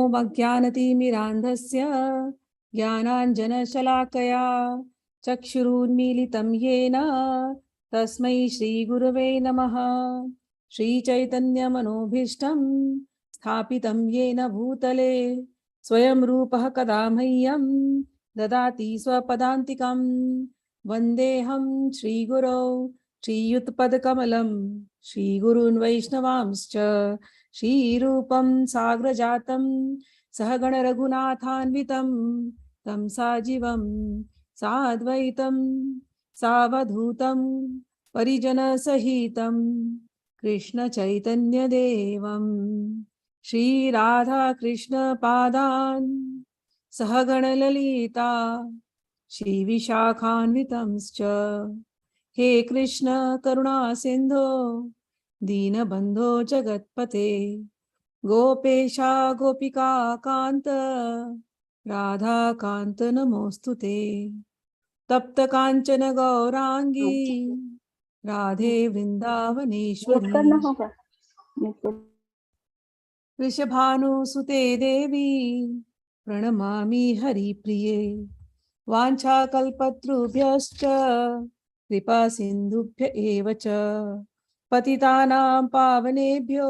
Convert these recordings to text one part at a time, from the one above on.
ओम अज्ञानतिमिरान्धस्य ज्ञानाञ्जनशलाकया चक्षुरुन्मीलितं येन तस्मै श्रीगुरवे नमः। श्रीचैतन्यमनोभीष्टं स्थापितं येन भूतले स्वयं रूपः कदा मह्यं ददाति स्वपदान्तिकं। वन्देऽहं श्रीगुरौ श्रीयुतपदकमलं श्रीगुरून् वैष्णवांश्च श्रीरूपं साग्रजातं सहगण रघुनाथान्वितं तं साजीवं साद्वैतं सावधूतं परिजनसहितं कृष्णचैतन्यदेवं श्रीराधाकृष्णपादान् सहगण ललिता श्रीविशाखान्वितंश्च। हे कृष्ण करुणा सिन्धो दीनबन्धो जगत्पते गोपेशा गोपिका कान्त राधाकान्त नमोऽस्तुते। तप्त कांचन गौरांगी राधे म्यूट वृंदावनेश्वरी करना होगा। वृषभानुसुते देवी प्रणमामि हरिप्रिये। वाञ्छाकल्पतरुभ्यश्च कृपा सिन्धुभ्य एव च पतितानां पावनेभ्यो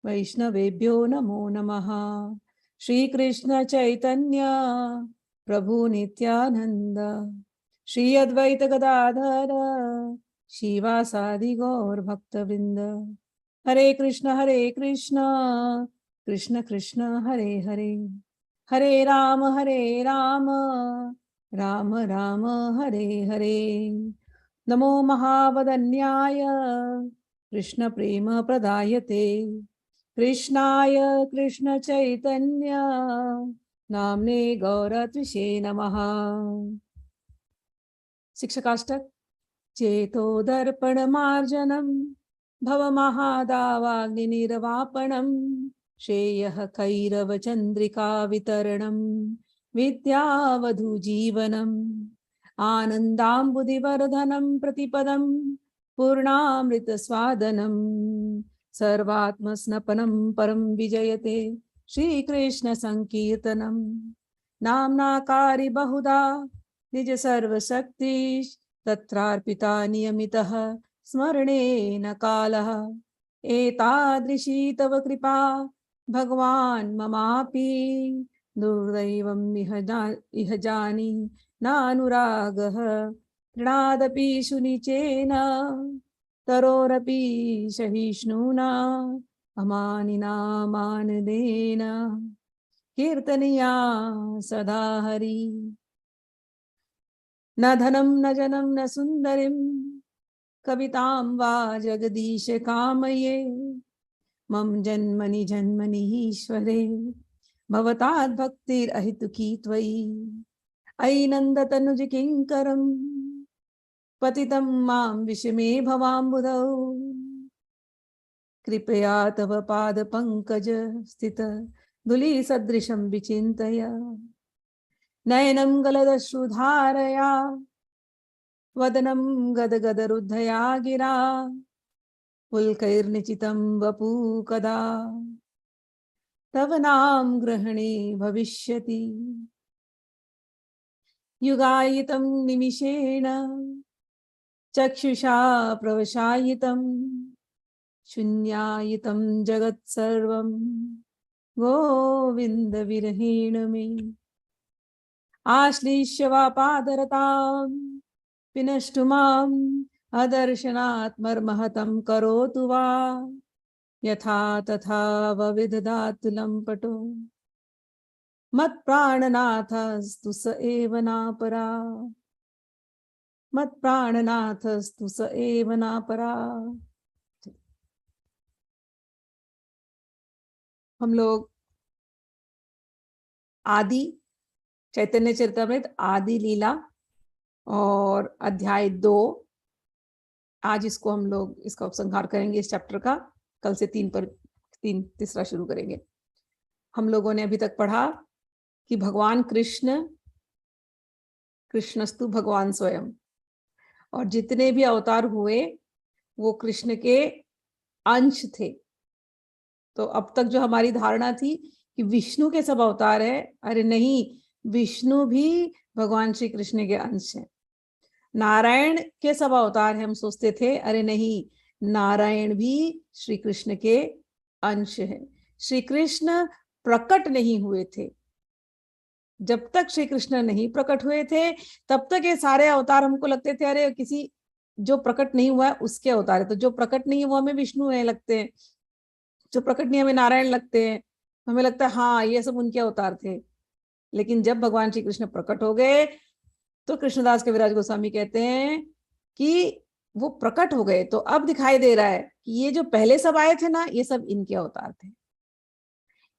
वैष्णवेभ्यो नमो नमः। श्रीकृष्ण चैतन्य प्रभु नित्यानंद श्री अद्वैत गदाधर शिवासादि गौर भक्तवृंद। हरे कृष्ण कृष्ण कृष्ण हरे हरे, हरे राम राम राम हरे हरे। नमो महावदन्याय कृष्ण प्रेम प्रदायते कृष्णाय कृष्ण चैतन्य नाम्ने गौरत्विषे नमः। शिक्षकाष्टक। चेतो दर्पण मार्जनम भवमहादावाग्निर्वापणम श्रेयः कैरव चंद्रिका वितरणम विद्यावधू जीवनम आनंदाम्बुधिवर्धनम प्रतिपदम पूर्णामृत स्वादनम सर्वात्मस्नपनम परम विजयते श्रीकृष्ण संकीर्तनम। नाम्नाकारि बहुधा निज सर्वशक्ति तत्रार्पिता नियमितः स्मरणेन कालः। एतादृशी तव कृपा भगवान् ममापि दुर्दैवम् इह जानि नानुरागः। तृणादपि शुनिचेन तरोरपि सहिष्णुना अमानिना मानदेन कीर्तनीया सदा हरि। न धनं न जनं न सुन्दरीं कवितां वा जगदीश कामये। मम जन्मनि जन्मनि ईश्वरे भवताद् भक्तिरहितुकी त्वयि। अयि नन्दतनुज किङ्करं पतितं मां विषमे भवाम्बुधौ। कृपया तव पाद पंकज स्थित धूलिसदृशं विचिन्तय। नयनं गलदश्रुधारया वदनं गदगदरुद्धया गिरा पुलकैर्निचितं वपु कदा तव नाम ग्रहणे भविष्यति। युगायितं निमिषेण चक्षुषा प्रवशायितं शून्यायितं जगत्सर्वं गोविन्द विरहेण मे। आश्लिष्य वा पादरतां विनष्टु माम् अदर्शनात् मर्महतं करोतु वा यथा तथा विदधातु लम्पटो मत्प्राणनाथस्तु स एव नापरा। मत्प्राणनाथस्तु स एव नापरा। हम लोग आदि चैतन्य चरितमृत आदि लीला और अध्याय 2, आज इसको हम लोग इसका उपसंहार करेंगे इस चैप्टर का। कल से तीसरा शुरू करेंगे। हम लोगों ने अभी तक पढ़ा कि भगवान कृष्णस्तु भगवान स्वयं, और जितने भी अवतार हुए वो कृष्ण के अंश थे। तो अब तक जो हमारी धारणा थी कि विष्णु के सब अवतार है। अरे नहीं, विष्णु भी भगवान श्री कृष्ण के अंश है। नारायण के सब अवतार है, हम सोचते थे, अरे नहीं, नारायण भी श्री कृष्ण के अंश है। श्री कृष्ण प्रकट नहीं हुए थे, जब तक श्री कृष्ण नहीं प्रकट हुए थे तब तक ये सारे अवतार हमको लगते थे अरे किसी जो प्रकट नहीं हुआ है उसके अवतार है। तो जो प्रकट नहीं हुआ हमें विष्णु है लगते हैं, जो प्रकट नहीं हमें नारायण लगते हैं, हमें लगता है हाँ ये सब उनके अवतार थे। लेकिन जब भगवान श्री कृष्ण प्रकट हो गए तो कृष्णदास कविराज गोस्वामी कहते हैं कि वो प्रकट हो गए तो अब दिखाई दे रहा है कि ये जो पहले सब आए थे ना, ये सब इनके अवतार थे।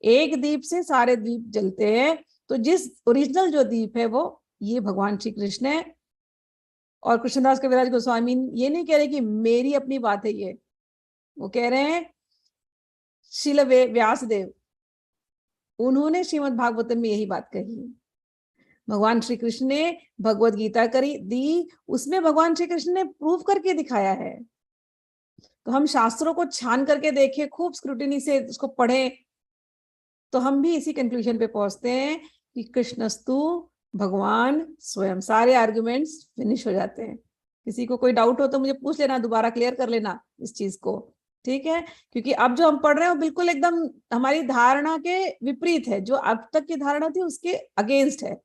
एक दीप से सारे दीप जलते हैं, तो जिस ओरिजिनल जो दीप है वो ये भगवान श्री कृष्ण है। और कृष्णदास कविराज गोस्वामी ये नहीं कह रहे कि मेरी अपनी बात है ये, वो कह रहे हैं श्रील व्यासदेव, उन्होंने श्रीमद् भागवतम में यही बात कही। भगवान श्री कृष्ण ने भगवत गीता करी दी, उसमें भगवान श्री कृष्ण ने प्रूव करके दिखाया है। तो हम शास्त्रों को छान करके देखें, खूब स्क्रूटिनी से उसको पढ़ें, तो हम भी इसी कंक्लूजन पे पहुंचते हैं कि कृष्णस्तु भगवान स्वयं। सारे आर्गुमेंट्स फिनिश हो जाते हैं। किसी को कोई डाउट हो तो मुझे पूछ लेना, दोबारा क्लियर कर लेना इस चीज को, ठीक है? क्योंकि अब जो हम पढ़ रहे हैं वो बिल्कुल एकदम हमारी धारणा के विपरीत है, जो अब तक की धारणा थी उसके अगेंस्ट है।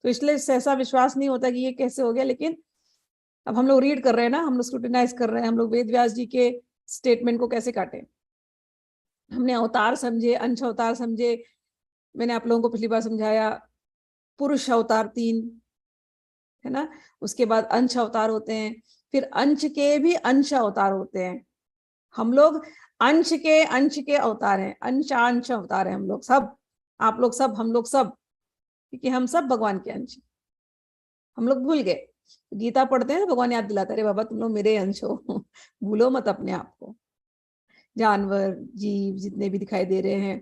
तो इसलिए ऐसा विश्वास नहीं होता कि ये कैसे हो गया। लेकिन अब हम लोग रीड कर रहे हैं ना, हम लोग स्क्रूटिनाइज कर रहे हैं, हम लोग वेद व्यास जी के स्टेटमेंट को कैसे काटें। हमने अवतार समझे, अंश अवतार समझे। मैंने आप लोगों को पिछली बार समझाया पुरुष अवतार 3 है ना, उसके बाद अंश अवतार होते हैं, फिर अंश के भी अंश अवतार होते हैं। हम लोग अंश के अवतार हैं, अंश अवतार हैं हम लोग सब, आप लोग सब, हम लोग सब, क्योंकि हम सब भगवान के अंश। हम लोग भूल गए, गीता पढ़ते हैं भगवान याद दिलाता है, बाबा तुम लोग मेरे अंश हो, भूलो मत अपने आप को। जानवर जीव जितने भी दिखाई दे रहे हैं,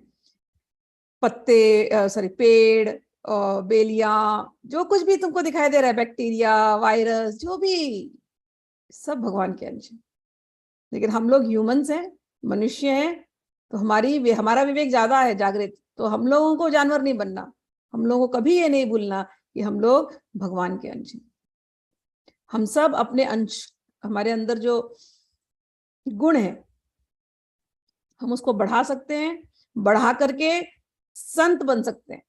पत्ते सॉरी पेड़, बेलियां, जो कुछ भी तुमको दिखाई दे रहा है, बैक्टीरिया, वायरस, जो भी, सब भगवान के अंश है। लेकिन हम लोग ह्यूमंस हैं, मनुष्य हैं, तो हमारा विवेक ज्यादा है जागृत, तो हम लोगों को जानवर नहीं बनना। हम लोगों को कभी ये नहीं भूलना कि हम लोग भगवान के अंश हैं। हम सब अपने अंश, हमारे अंदर जो गुण है हम उसको बढ़ा सकते हैं, बढ़ा करके संत बन सकते हैं,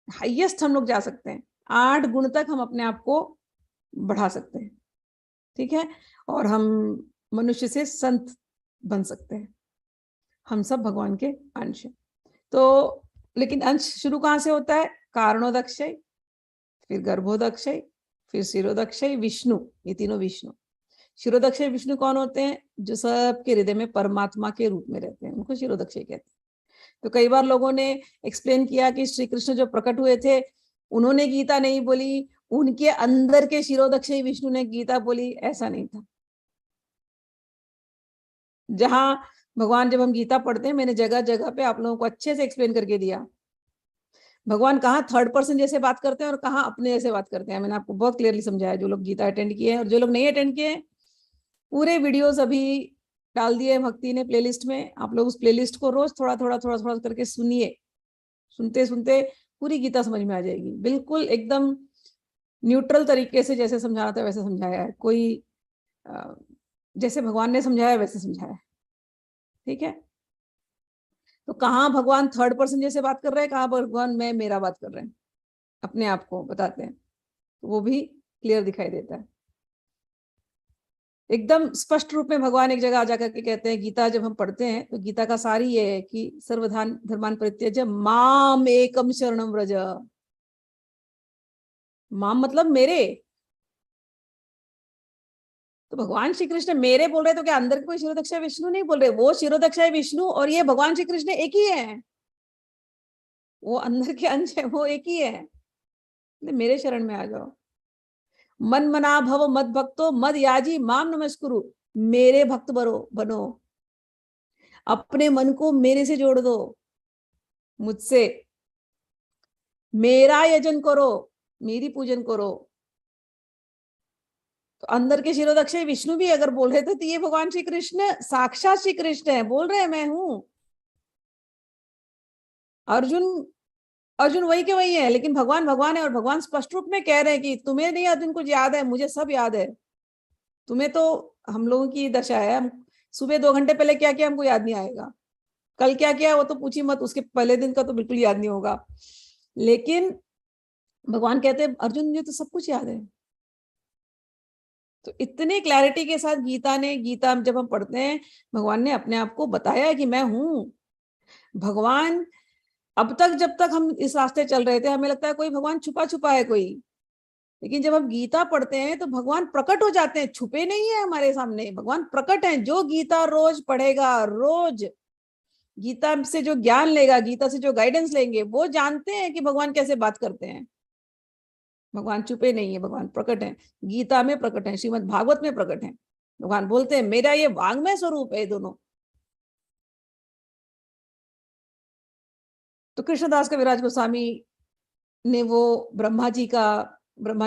हाईएस्ट हम लोग जा सकते हैं, 8 गुण तक हम अपने आप को बढ़ा सकते हैं, ठीक है? और हम मनुष्य से संत बन सकते हैं। हम सब भगवान के अंश हैं। तो लेकिन अंश शुरू कहाँ से होता है? कारणोदक्षय, फिर गर्भोदक्षय, फिर शिरोदक्षय, विष्णु, ये तीनों विष्णु। शिरोदक्षय विष्णु कौन होते हैं? जो सबके हृदय में परमात्मा के रूप में रहते हैं, उनको शिरोदक्षय कहते हैं। तो कई बार लोगों ने एक्सप्लेन किया कि श्री कृष्ण जो प्रकट हुए थे उन्होंने गीता नहीं बोली, उनके अंदर के शिरोदक्षय विष्णु ने गीता बोली, ऐसा नहीं था। जहां भगवान, जब हम गीता पढ़ते हैं, मैंने जगह जगह पे आप लोगों को अच्छे से एक्सप्लेन करके दिया भगवान कहाँ थर्ड पर्सन जैसे बात करते हैं और कहाँ अपने जैसे बात करते हैं। मैंने आपको बहुत क्लियरली समझाया। जो लोग गीता अटेंड किए हैं और जो लोग नहीं अटेंड किए हैं, पूरे वीडियोस अभी डाल दिए भक्ति ने प्लेलिस्ट में। आप लोग उस प्लेलिस्ट को रोज थोड़ा थोड़ा थोड़ा थोड़ा करके सुनिए। सुनते सुनते पूरी गीता समझ में आ जाएगी। बिल्कुल एकदम न्यूट्रल तरीके से जैसे समझाना था वैसे समझाया है। कोई जैसे भगवान ने समझाया वैसे समझाया है, ठीक है? तो कहाँ भगवान थर्ड पर्सन जैसे बात कर रहे हैं, कहाँ भगवान मैं मेरा बात कर रहे हैं, अपने आप को बताते हैं, तो वो भी क्लियर दिखाई देता है। एकदम स्पष्ट रूप में भगवान एक जगह आ जाकर के कहते हैं, गीता जब हम पढ़ते हैं तो गीता का सार ही ये है कि सर्वधान धर्मान परित्यज्य माम एकम शरणम व्रज। माम मतलब मेरे। तो भगवान श्री कृष्ण मेरे बोल रहे तो क्या अंदर कोई शिरोदक्षाय विष्णु नहीं बोल रहे? वो शिरोदक्षाय विष्णु और ये भगवान श्री कृष्ण एक ही है। वो अंदर के अंश है, वो एक ही है। मेरे शरण में आ जाओ। मन मना भव मद भक्तो मद याजी माम नमस्कुरु। मेरे भक्त बनो, अपने मन को मेरे से जोड़ दो, मुझसे मेरा यजन करो, मेरी पूजन करो। तो अंदर के शिरोदक्षय विष्णु भी अगर बोल रहे थे तो ये भगवान श्री कृष्ण साक्षात श्री कृष्ण है, बोल रहे हैं मैं हूं। अर्जुन अर्जुन वही के वही है, लेकिन भगवान भगवान है, और भगवान स्पष्ट रूप में कह रहे हैं कि तुम्हें नहीं अर्जुन कुछ याद है, मुझे सब याद है। तुम्हें तो, हम लोगों की दशा है, हम सुबह 2 घंटे पहले क्या किया हमको याद नहीं आएगा, कल क्या किया वो तो पूछी मत, उसके पहले दिन का तो बिल्कुल याद नहीं होगा। लेकिन भगवान कहते हैं अर्जुन मुझे तो सब कुछ याद है। तो इतने क्लैरिटी के साथ गीता जब हम पढ़ते हैं, भगवान ने अपने आप को बताया है कि मैं हूं। भगवान, अब तक जब तक हम इस रास्ते चल रहे थे हमें लगता है कोई भगवान छुपा छुपा है कोई, लेकिन जब हम गीता पढ़ते हैं तो भगवान प्रकट हो जाते हैं, छुपे नहीं है हमारे सामने, भगवान प्रकट है। जो गीता रोज पढ़ेगा, रोज गीता से जो ज्ञान लेगा, गीता से जो गाइडेंस लेंगे, वो जानते हैं कि भगवान कैसे बात करते हैं। भगवान छुपे नहीं है, भगवान प्रकट है, गीता में प्रकट है, श्रीमद् भागवत में प्रकट है। भगवान बोलते हैं मेरा ये वांग्मय स्वरूप है दोनों। तो कृष्णदास कविराज गोस्वामी ने वो ब्रह्मा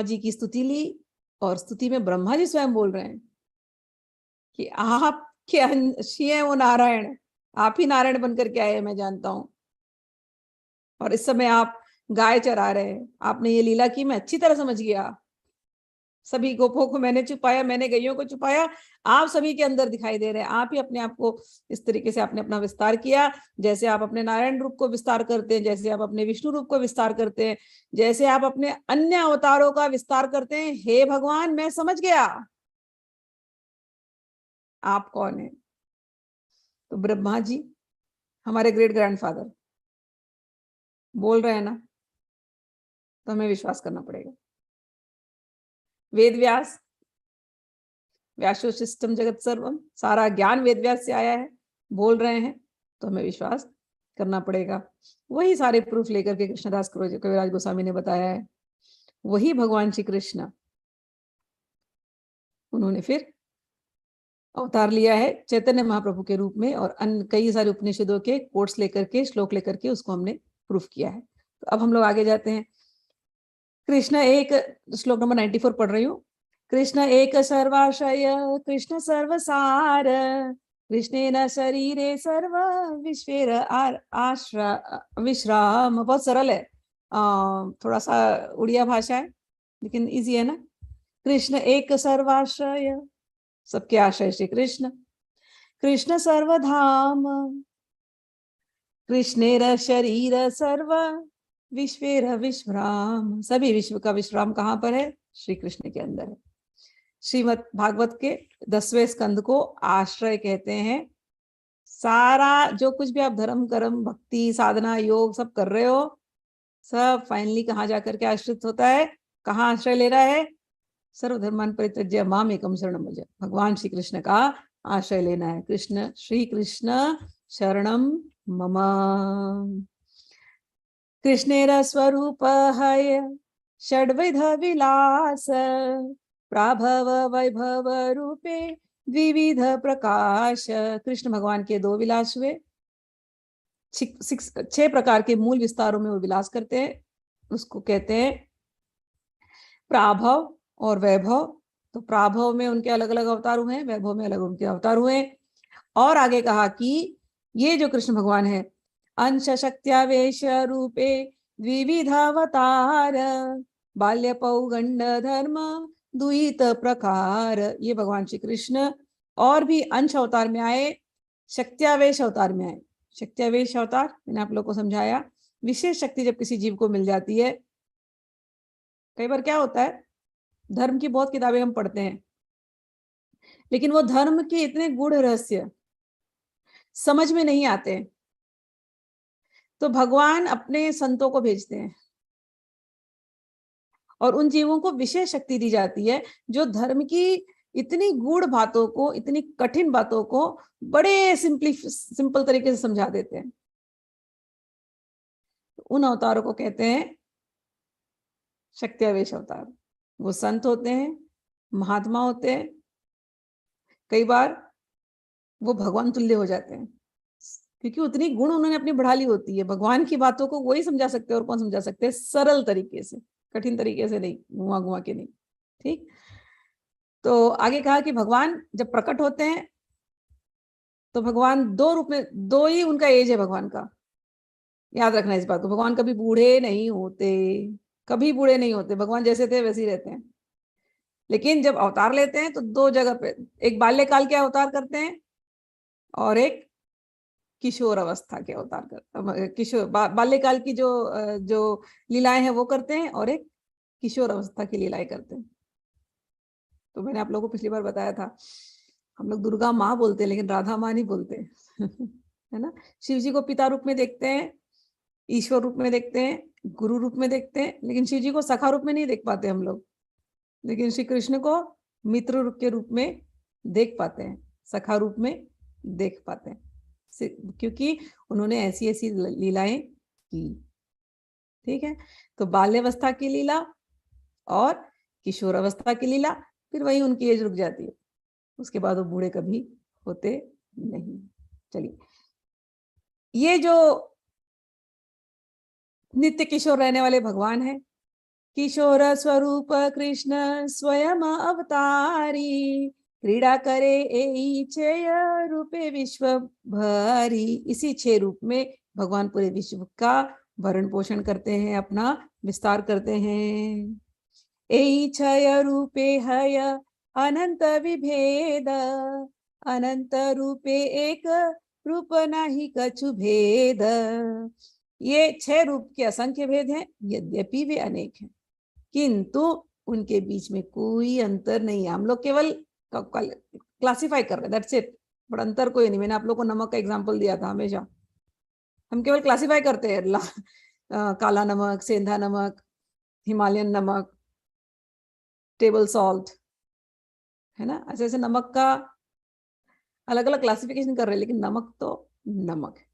जी की स्तुति ली, और स्तुति में ब्रह्मा जी स्वयं बोल रहे हैं कि आप क्या हैं वो नारायण, आप ही नारायण बनकर के आए, मैं जानता हूं। और इस समय आप गाय चरा रहे हैं, आपने ये लीला की, मैं अच्छी तरह समझ गया। सभी गोपों को मैंने छुपाया, मैंने गैयों को छुपाया, आप सभी के अंदर दिखाई दे रहे हैं। आप ही अपने आप को इस तरीके से आपने अपना विस्तार किया, जैसे आप अपने नारायण रूप को विस्तार करते हैं, जैसे आप अपने विष्णु रूप को विस्तार करते हैं, जैसे आप अपने अन्य अवतारों का विस्तार करते हैं। हे भगवान, मैं समझ गया आप कौन है। तो ब्रह्मा जी हमारे ग्रेट ग्रैंडफादर बोल रहे हैं ना, तो हमें विश्वास करना पड़ेगा। वेद व्यास, व्यासो सिस्टम जगत सर्वम, सारा ज्ञान वेद व्यास से आया है, बोल रहे हैं, तो हमें विश्वास करना पड़ेगा। वही सारे प्रूफ लेकर के कृष्णदास कविराज गोस्वामी ने बताया है, वही भगवान श्री कृष्ण, उन्होंने फिर अवतार लिया है चैतन्य महाप्रभु के रूप में, और अन्य कई सारे उपनिषदों के कोट्स लेकर के, श्लोक लेकर के उसको हमने प्रूफ किया है। तो अब हम लोग आगे जाते हैं। कृष्ण एक, श्लोक नंबर 94 पढ़ रही हूँ। कृष्ण एक सर्वाश्रय कृष्ण सर्वसार, कृष्णेन शरीरे सर्व विश्वेर विश्राम। बहुत सरल है, थोड़ा सा उड़िया भाषा है लेकिन इजी है ना। कृष्ण एक सर्वाश्रय, सबके आश्रय श्री कृष्ण। कृष्ण सर्वधाम, कृष्णेर शरीर सर्व विश्वेर विश्राम। सभी विश्व का विश्राम कहाँ पर है? श्री कृष्ण के अंदर है। श्रीमद् भागवत के 10वें स्कंद को आश्रय कहते हैं। सारा जो कुछ भी आप धर्म कर्म भक्ति साधना योग सब कर रहे हो, सब फाइनली कहाँ जाकर के आश्रित होता है, कहाँ आश्रय ले रहा है? सर्वधर्मान परित्यज्य माम एकम शरणम व्रज, भगवान श्री कृष्ण का आश्रय लेना है। कृष्ण श्री कृष्ण शरणम मम। कृष्णेर स्वरूप है षड्विध विलास, प्राभव वैभव रूपे द्विविध प्रकाश। कृष्ण भगवान के 2 विलास हुए, 6 प्रकार के मूल विस्तारों में वो विलास करते हैं, उसको कहते हैं प्राभव और वैभव। तो प्राभव में उनके अलग अलग अवतार हुए हैं, वैभव में अलग उनके अवतार हुए हैं। और आगे कहा कि ये जो कृष्ण भगवान है, अंश शक्त्यावेश रूपे द्विविधावतार, बाल्य पौगंड धर्म द्वित प्रकार। ये भगवान श्री कृष्ण और भी अंश अवतार में आए, शक्त्यावेश अवतार में आए। शक्त्यावेश अवतार मैंने आप लोग को समझाया, विशेष शक्ति जब किसी जीव को मिल जाती है। कई बार क्या होता है, धर्म की बहुत किताबें हम पढ़ते हैं, लेकिन वो धर्म के इतने गूढ़ रहस्य समझ में नहीं आते, तो भगवान अपने संतों को भेजते हैं और उन जीवों को विशेष शक्ति दी जाती है, जो धर्म की इतनी गूढ़ बातों को, इतनी कठिन बातों को बड़े सिंपल तरीके से समझा देते हैं। उन अवतारों को कहते हैं शक्त्यावेश अवतार। वो संत होते हैं, महात्मा होते हैं, कई बार वो भगवान तुल्य हो जाते हैं, क्योंकि उतनी गुण उन्होंने अपनी बढ़ा ली होती है। भगवान की बातों को वही समझा सकते हैं, और कौन समझा सकते हैं? सरल तरीके से, कठिन तरीके से नहीं, घुमा घुमा के नहीं। ठीक, तो आगे कहा कि भगवान जब प्रकट होते हैं तो भगवान 2 रूप में, 2 ही उनका एज है भगवान का। याद रखना इस बात को, भगवान कभी बूढ़े नहीं होते, कभी बूढ़े नहीं होते, भगवान जैसे थे वैसे ही रहते हैं। लेकिन जब अवतार लेते हैं तो दो जगह पे, एक बाल्यकाल के अवतार करते हैं और एक किशोर अवस्था के अवतार करते, किशोर बाल्यकाल की जो लीलाएं हैं वो करते हैं, और एक किशोर अवस्था की लीलाएं करते हैं। तो मैंने आप लोगों को पिछली बार बताया था, हम लोग दुर्गा माँ बोलते हैं लेकिन राधा माँ नहीं बोलते है ना। शिव जी को पिता रूप में देखते हैं, ईश्वर रूप में देखते हैं, गुरु रूप में देखते हैं, लेकिन शिव जी को सखा रूप में नहीं देख पाते हम लोग, लेकिन श्री कृष्ण को मित्र रूप के रूप में देख पाते हैं, सखा रूप में देख पाते हैं, क्योंकि उन्होंने ऐसी ऐसी लीलाएं की। ठीक है, तो बाल्यावस्था की लीला और किशोर अवस्था की लीला, फिर वही उनकी एज रुक जाती है, उसके बाद वो बूढ़े कभी होते नहीं। चलिए, ये जो नित्य किशोर रहने वाले भगवान है, किशोर स्वरूप कृष्ण स्वयं अवतारी, क्रीड़ा करे एई छय रूपे विश्व भरी। इसी 6 रूप में भगवान पूरे विश्व का भरण पोषण करते हैं, अपना विस्तार करते हैं। एई छय रूपे हय अनंत विभेद, अनंत रूपे एक रूप नाही कछु भेद। ये 6 रूप के असंख्य भेद हैं, यद्यपि वे अनेक हैं, किंतु उनके बीच में कोई अंतर नहीं है। हम लोग केवल क्लासिफाई कर रहे हैं, दैट्स इट, बट अंतर कोई नहीं। मैंने आप लोग को नमक का एग्जांपल दिया था, हमेशा हम केवल क्लासिफाई करते हैं, काला नमक, सेंधा नमक, हिमालयन नमक, टेबल सॉल्ट, है ना। ऐसे ऐसे नमक का अलग अलग क्लासिफिकेशन कर रहे हैं, लेकिन नमक तो नमक है।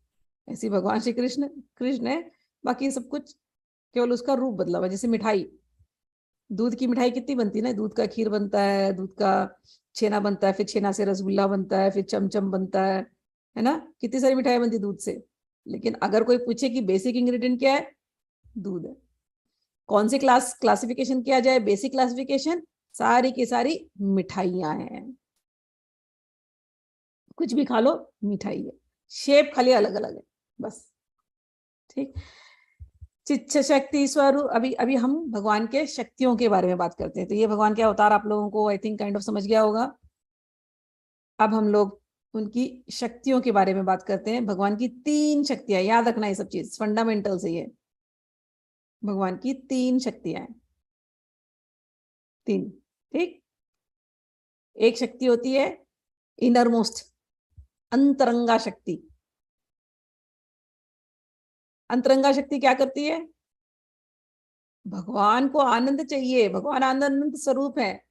ऐसी भगवान श्री कृष्ण कृष्ण है, बाकी सब कुछ केवल उसका रूप बदला हुआ। जैसे मिठाई, दूध की मिठाई कितनी बनती है ना, दूध का खीर बनता है, दूध का छेना बनता है, फिर छेना से रसगुल्ला बनता है, फिर चमचम बनता है ना, कितनी सारी मिठाई बनती है दूध से। लेकिन अगर कोई पूछे कि बेसिक इंग्रेडिएंट क्या है, दूध है। कौन सी क्लासिफिकेशन किया जाए, बेसिक क्लासिफिकेशन, सारी की सारी मिठाइयां हैं, कुछ भी खा लो मिठाई है, शेप खाली अलग अलग है बस। ठीक, चित्त शक्ति स्वरूप। अभी अभी हम भगवान के शक्तियों के बारे में बात करते हैं। तो ये भगवान के अवतार आप लोगों को आई थिंक काइंड ऑफ समझ गया होगा। अब हम लोग उनकी शक्तियों के बारे में बात करते हैं। भगवान की 3 शक्तियां, याद रखना ये सब चीज फंडामेंटल से, ये भगवान की 3 शक्तियां हैं, 3। ठीक, एक शक्ति होती है इनर मोस्ट, अंतरंगा शक्ति। अंतरंगा शक्ति क्या करती है, भगवान को आनंद चाहिए, भगवान आनंद स्वरूप है।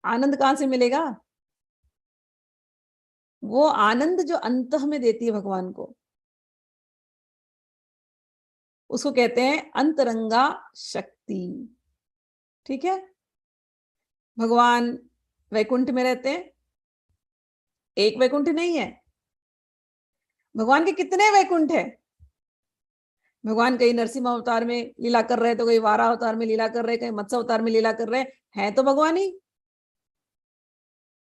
आनंद कहां से मिलेगा, वो आनंद जो अंतः में देती है भगवान को, उसको कहते हैं अंतरंगा शक्ति। ठीक है, भगवान वैकुंठ में रहते हैं, एक वैकुंठ नहीं है, भगवान के कितने वैकुंठ है। भगवान कहीं नरसिंह अवतार में लीला कर रहे, तो कहीं वारा अवतार में लीला कर रहे, कहीं मत्स्य अवतार में लीला कर रहे हैं, तो भगवान ही।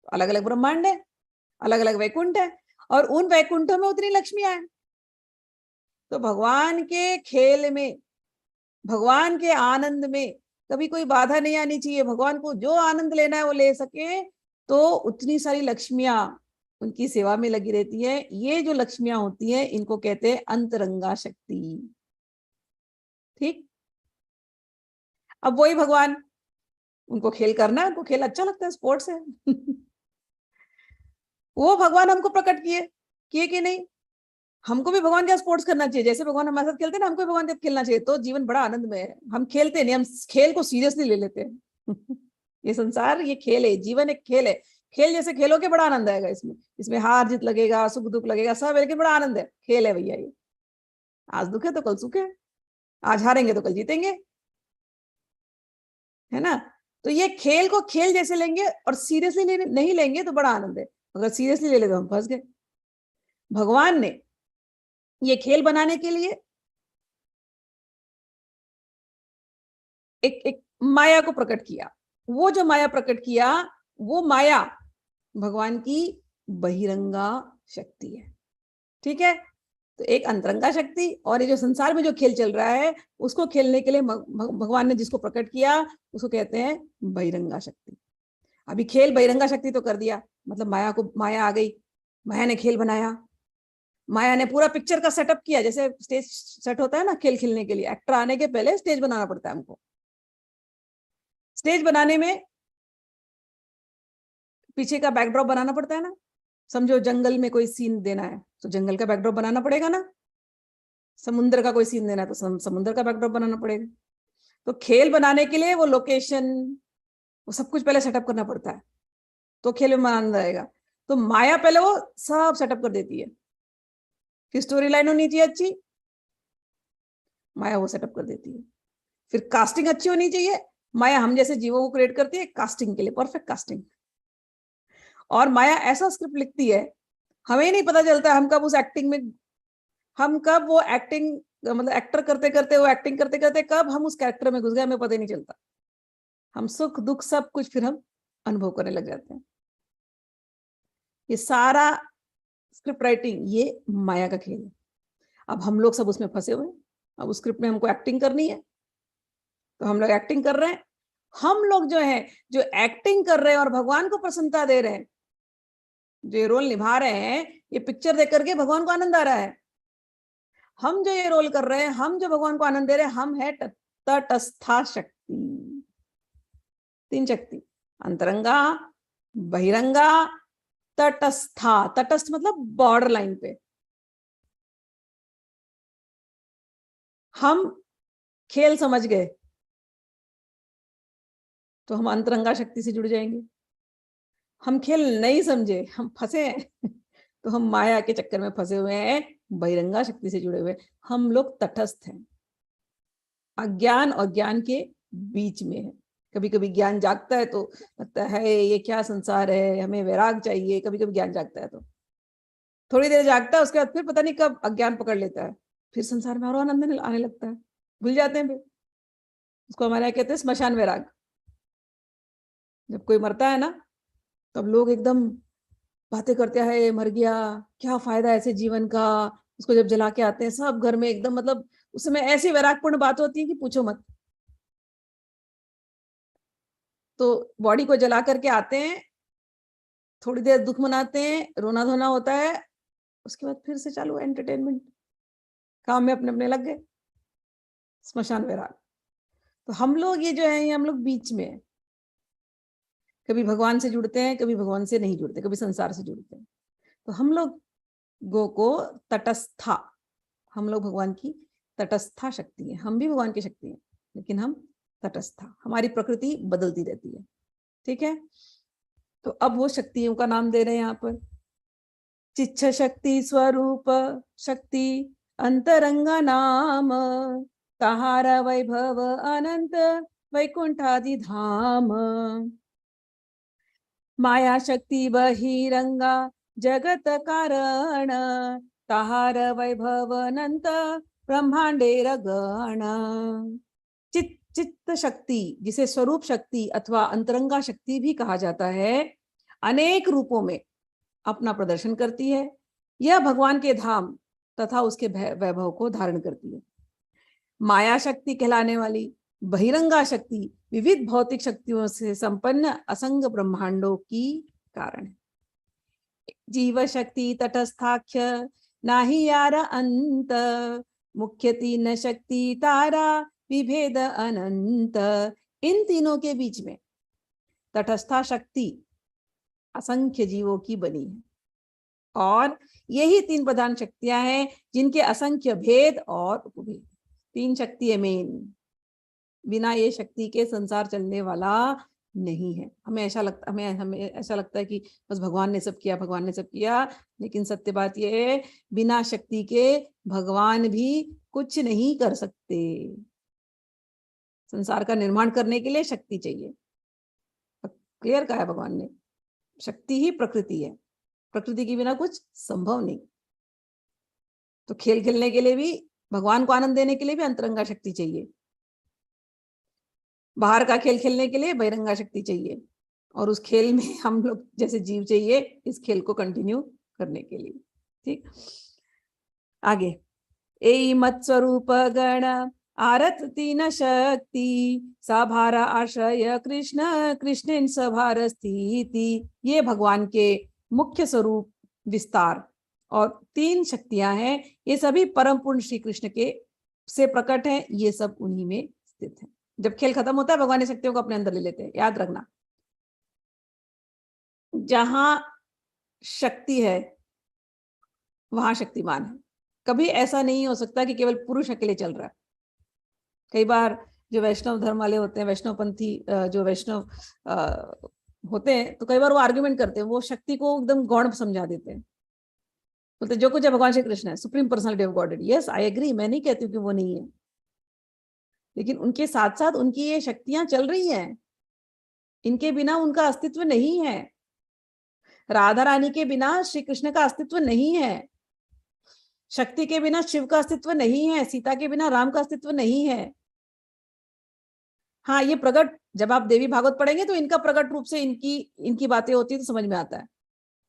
अलग अलग ब्रह्मांड है, अलग अलग वैकुंठ है, और उन वैकुंठों में उतनी लक्ष्मियां हैं। तो भगवान के खेल में, भगवान के आनंद में कभी कोई बाधा नहीं आनी चाहिए। भगवान को जो आनंद लेना है वो ले सके, तो उतनी सारी लक्ष्मियां उनकी सेवा में लगी रहती है। ये जो लक्ष्मियां होती हैं, इनको कहते हैं अंतरंगा शक्ति। ठीक, अब वही भगवान, उनको खेल करना है, उनको खेल अच्छा लगता है, स्पोर्ट्स है वो भगवान हमको प्रकट किए कि नहीं। हमको भी भगवान का स्पोर्ट्स करना चाहिए, जैसे भगवान हमारे साथ खेलते हैं ना, हमको भी भगवान के साथ खेलना चाहिए, तो जीवन बड़ा आनंद में है। हम खेलते नहीं, हम खेल को सीरियसली ले लेते हैं ये संसार, ये खेल है, जीवन एक खेल है। खेल जैसे खेलोगे बड़ा आनंद आएगा इसमें, इसमें हार जीत लगेगा, सुख दुख लगेगा, सब है, लेकिन बड़ा आनंद है। खेल है भैया ये, आज दुख है तो कल सुख है, आज हारेंगे तो कल जीतेंगे, है ना। तो ये खेल को खेल जैसे लेंगे और सीरियसली नहीं लेंगे तो बड़ा आनंद है, अगर सीरियसली ले ले तो हम फंस गए। भगवान ने ये खेल बनाने के लिए एक माया को प्रकट किया। वो जो माया प्रकट किया, वो माया भगवान की बहिरंगा शक्ति है। ठीक है, तो एक अंतरंगा शक्ति, और ये जो संसार में जो खेल चल रहा है उसको खेलने के लिए भगवान ने जिसको प्रकट किया उसको कहते हैं बहिरंगा शक्ति। अभी खेल बहिरंगा शक्ति तो कर दिया, मतलब माया आ गई, माया ने खेल बनाया, माया ने पूरा पिक्चर का सेटअप किया। जैसे स्टेज सेट होता है ना खेल खेलने के लिए, एक्टर आने के पहले स्टेज बनाना पड़ता है हमको। स्टेज बनाने में पीछे का बैकड्रॉप बनाना पड़ता है ना। समझो जंगल में कोई सीन देना है तो जंगल का बैकड्रॉप बनाना पड़ेगा ना। समुद्र का कोई सीन देना है तो समुद्र का बैकड्रॉप बनाना पड़ेगा। तो खेल बनाने के लिए वो लोकेशन, वो सब कुछ पहले सेटअप करना पड़ता है, तो खेल में आनंद आएगा। तो माया पहले वो सब सेटअप कर देती है। फिर स्टोरी लाइन होनी चाहिए अच्छी, माया वो सेटअप कर देती है। फिर कास्टिंग अच्छी होनी चाहिए, माया हम जैसे जीवों को क्रिएट करती है कास्टिंग के लिए, परफेक्ट कास्टिंग। और माया ऐसा स्क्रिप्ट लिखती है, हमें नहीं पता चलता हम कब उस एक्टिंग में, हम कब वो एक्टिंग, मतलब एक्टर करते करते, वो एक्टिंग करते करते कब हम उस कैरेक्टर में घुस गए हमें पता ही नहीं चलता। हम सुख दुख सब कुछ फिर हम अनुभव करने लग जाते हैं। ये सारा स्क्रिप्ट राइटिंग ये माया का खेल है। अब हम लोग सब उसमें फंसे हुए हैं। अब उस स्क्रिप्ट में हमको एक्टिंग करनी है, तो हम लोग एक्टिंग कर रहे हैं। हम लोग जो है, जो एक्टिंग कर रहे हैं और भगवान को प्रसन्नता दे रहे हैं, जो ये रोल निभा रहे हैं, ये पिक्चर देख करके भगवान को आनंद आ रहा है। हम जो ये रोल कर रहे हैं, हम जो भगवान को आनंद दे रहे हैं, हम है तटस्था शक्ति। 3 शक्ति, अंतरंगा, बहिरंगा, तटस्था। तटस्थ मतलब बॉर्डर लाइन पे। हम खेल समझ गए तो हम अंतरंगा शक्ति से जुड़ जाएंगे। हम खेल नहीं समझे, हम फंसे हैं तो हम माया के चक्कर में फंसे हुए हैं, बहिरंगा शक्ति से जुड़े हुए। हम लोग तटस्थ हैं, अज्ञान और ज्ञान के बीच में है। कभी कभी ज्ञान जागता है तो लगता है ये क्या संसार है, हमें वैराग चाहिए। कभी कभी ज्ञान जागता है तो थोड़ी देर जागता है, उसके बाद फिर पता नहीं कब अज्ञान पकड़ लेता है, फिर संसार में और आनंद आने लगता है, भूल जाते हैं फिर। उसको हमारे यहाँ कहते हैं स्मशान वैराग। जब कोई मरता है ना तब लोग एकदम बातें करते हैं, मर गया क्या फायदा ऐसे जीवन का। उसको जब जला के आते हैं सब घर में एकदम, मतलब उस समय ऐसी वैरागपूर्ण बात होती है कि पूछो मत। तो बॉडी को जला करके आते हैं, थोड़ी देर दुख मनाते हैं, रोना धोना होता है, उसके बाद फिर से चालू एंटरटेनमेंट, काम में अपने अपने लग गए। स्मशान वैराग। तो हम लोग ये जो है, ये हम लोग बीच में है। कभी भगवान से जुड़ते हैं, कभी भगवान से नहीं जुड़ते, कभी संसार से जुड़ते हैं। तो हम लोग गो को तटस्था, हम लोग भगवान की तटस्था शक्ति है। हम भी भगवान की शक्ति है, लेकिन हम तटस्था। हमारी प्रकृति बदलती रहती है, ठीक है। तो अब वो शक्तियों का नाम दे रहे हैं यहाँ पर। चिच्छ शक्ति, स्वरूप शक्ति, अंतरंगा नाम, तहारा वैभव अनंत, वैकुंठादि धाम। माया शक्ति बहिरंगा, जगत कारण, तहार वैभव अनंत, ब्रह्मांडेर गण। चित्त शक्ति, जिसे स्वरूप शक्ति अथवा अंतरंगा शक्ति भी कहा जाता है, अनेक रूपों में अपना प्रदर्शन करती है। यह भगवान के धाम तथा उसके वैभव को धारण करती है। माया शक्ति कहलाने वाली बहिरंगा शक्ति विविध भौतिक शक्तियों से संपन्न असंग ब्रह्मांडों की कारण है। जीव शक्ति तटस्थाख्य, नाही यार अंत, मुख्य 3 शक्ति तारा, विभेद अनंत। इन तीनों के बीच में तटस्था शक्ति असंख्य जीवों की बनी है, और यही 3 प्रधान शक्तियां हैं जिनके असंख्य भेद और उपभेद। 3 शक्ति है मेन, बिना ये शक्ति के संसार चलने वाला नहीं है। हमें ऐसा लगता है कि बस भगवान ने सब किया, भगवान ने सब किया, लेकिन सत्य बात यह है बिना शक्ति के भगवान भी कुछ नहीं कर सकते। संसार का निर्माण करने के लिए शक्ति चाहिए। क्लियर कहा है भगवान ने, शक्ति ही प्रकृति है, प्रकृति के बिना कुछ संभव नहीं। तो खेल खेलने के लिए भी, भगवान को आनंद देने के लिए भी अंतरंगा शक्ति चाहिए, बाहर का खेल खेलने के लिए बहिरंगा शक्ति चाहिए, और उस खेल में हम लोग जैसे जीव चाहिए इस खेल को कंटिन्यू करने के लिए। ठीक, आगे, एई मत स्वरूप गण आरत तीन शक्ति सभारा आश्रय कृष्ण कृष्ण सभार स्थिति। ये भगवान के मुख्य स्वरूप विस्तार और 3 शक्तियां हैं, ये सभी परम पूर्ण श्री कृष्ण के से प्रकट है, ये सब उन्हीं में स्थित है। जब खेल खत्म होता है भगवान ने शक्तियों को अपने अंदर ले लेते हैं। याद रखना, जहां शक्ति है वहां शक्तिमान है। कभी ऐसा नहीं हो सकता कि केवल पुरुष अकेले चल रहा है। कई बार जो वैष्णव धर्म वाले होते हैं, वैष्णव पंथी जो वैष्णव होते हैं, तो कई बार वो आर्ग्यूमेंट करते हैं, वो शक्ति को एकदम गौण समझा देते हैं। बोलते जो कुछ है भगवान श्री कृष्ण है, supreme personality of God. Yes, I agree, मैं नहीं कहती हूँ कि वो नहीं है, लेकिन उनके साथ साथ उनकी ये शक्तियां चल रही हैं, इनके बिना उनका अस्तित्व नहीं है। राधा रानी के बिना श्री कृष्ण का अस्तित्व नहीं है, शक्ति के बिना शिव का अस्तित्व नहीं है, सीता के बिना राम का अस्तित्व नहीं है। हाँ, ये प्रकट, जब आप देवी भागवत पढ़ेंगे तो इनका प्रकट रूप से इनकी बातें होती है तो समझ में आता है।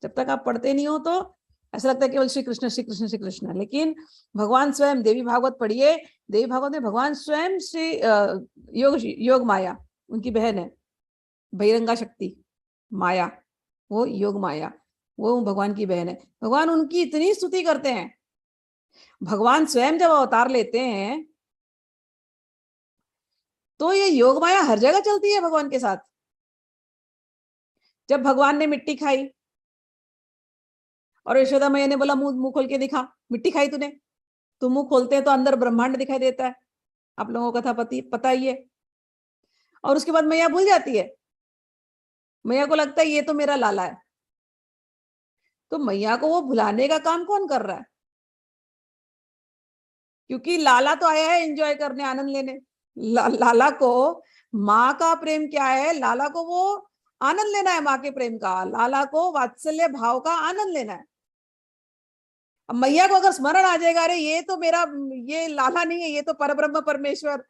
जब तक आप पढ़ते नहीं हो तो ऐसा लगता है केवल श्री कृष्ण श्री कृष्ण श्री कृष्ण। लेकिन भगवान स्वयं, देवी भागवत पढ़िए, देवी भागवत में भगवान स्वयं श्री योग माया उनकी बहन है, बहिरंगा शक्ति माया, वो योग माया, वो भगवान की बहन है। भगवान उनकी इतनी स्तुति करते हैं। भगवान स्वयं जब अवतार लेते हैं तो ये योग माया हर जगह चलती है भगवान के साथ। जब भगवान ने मिट्टी खाई और यशोदा मैया ने बोला मुंह खोल के दिखा, मिट्टी खाई तूने, तो मुंह खोलते हैं तो अंदर ब्रह्मांड दिखाई देता है, आप लोगों को कथा पता ही है। और उसके बाद मैया भूल जाती है, मैया को लगता है ये तो मेरा लाला है। तो मैया को वो भुलाने का काम कौन कर रहा है? क्योंकि लाला तो आया है एंजॉय करने, आनंद लेने। लाला को माँ का प्रेम क्या है, लाला को वो आनंद लेना है, माँ के प्रेम का, लाला को वात्सल्य भाव का आनंद लेना है। अब मैया को अगर स्मरण आ जाएगा, अरे ये तो मेरा, ये लाला नहीं है, ये तो परब्रह्म परमेश्वर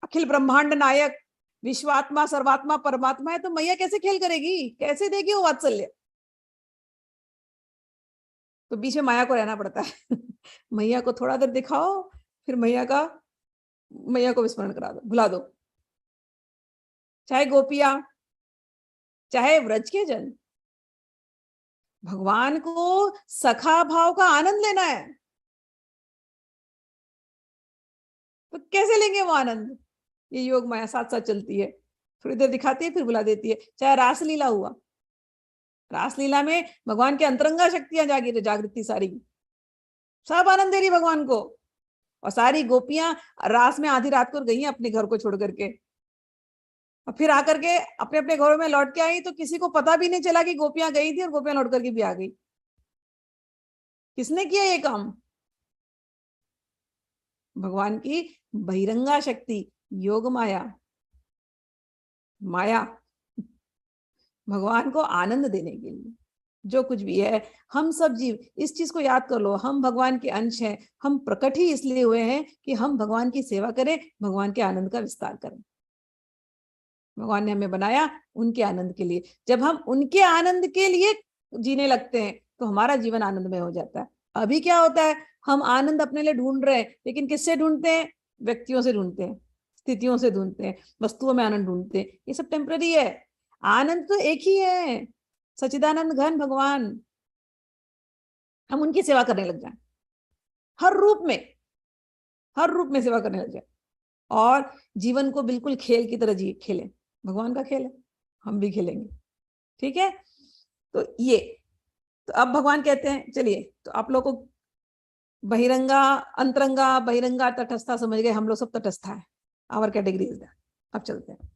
अखिल ब्रह्मांड नायक विश्वात्मा सर्वात्मा परमात्मा है, तो मैया कैसे खेल करेगी, कैसे देगी वो वात्सल्य? तो बीच में माया को रहना पड़ता है। मैया को थोड़ा देर दिखाओ, फिर मैया को विस्मरण करा दो, भुला दो। चाहे गोपियां, चाहे व्रज के जन, भगवान को सखा भाव का आनंद लेना है, तो कैसे लेंगे वो आनंद? ये योग माया साथ साथ चलती है, थोड़ी देर दिखाती है फिर बुला देती है। चाहे रासलीला हुआ, रासलीला में भगवान के अंतरंगा शक्तियां जागृति सारी, सब आनंद दे रही भगवान को। और सारी गोपियां रास में आधी रात को गई अपने घर को छोड़ करके, और फिर आकर के अपने अपने घरों में लौट के आई, तो किसी को पता भी नहीं चला कि गोपियां गई थी और गोपियां लौट करके भी आ गई। किसने किया ये काम? भगवान की बहिरंगा शक्ति, योग माया, माया भगवान को आनंद देने के लिए जो कुछ भी है। हम सब जीव इस चीज को याद कर लो, हम भगवान के अंश हैं, हम प्रकट ही इसलिए हुए हैं कि हम भगवान की सेवा करें, भगवान के आनंद का विस्तार करें। भगवान ने हमें बनाया उनके आनंद के लिए। जब हम उनके आनंद के लिए जीने लगते हैं तो हमारा जीवन आनंदमय हो जाता है। अभी क्या होता है, हम आनंद अपने लिए ढूंढ रहे हैं, लेकिन किससे ढूंढते हैं? व्यक्तियों से ढूंढते हैं, स्थितियों से ढूंढते हैं, वस्तुओं में आनंद ढूंढते हैं। ये सब टेम्पररी है। आनंद तो एक ही है, सच्चिदानंद घन भगवान। हम उनकी सेवा करने लग जाए, हर रूप में, हर रूप में सेवा करने लग जाए, और जीवन को बिल्कुल खेल की तरह जी खेलें। भगवान का खेल है, हम भी खेलेंगे। ठीक है, तो ये, तो अब भगवान कहते हैं, चलिए तो आप लोग को बहिरंगा अंतरंगा बहिरंगा तटस्था समझ गए, हम लोग सब तटस्था है, आवर कैटेगरी इज दैट। अब चलते हैं,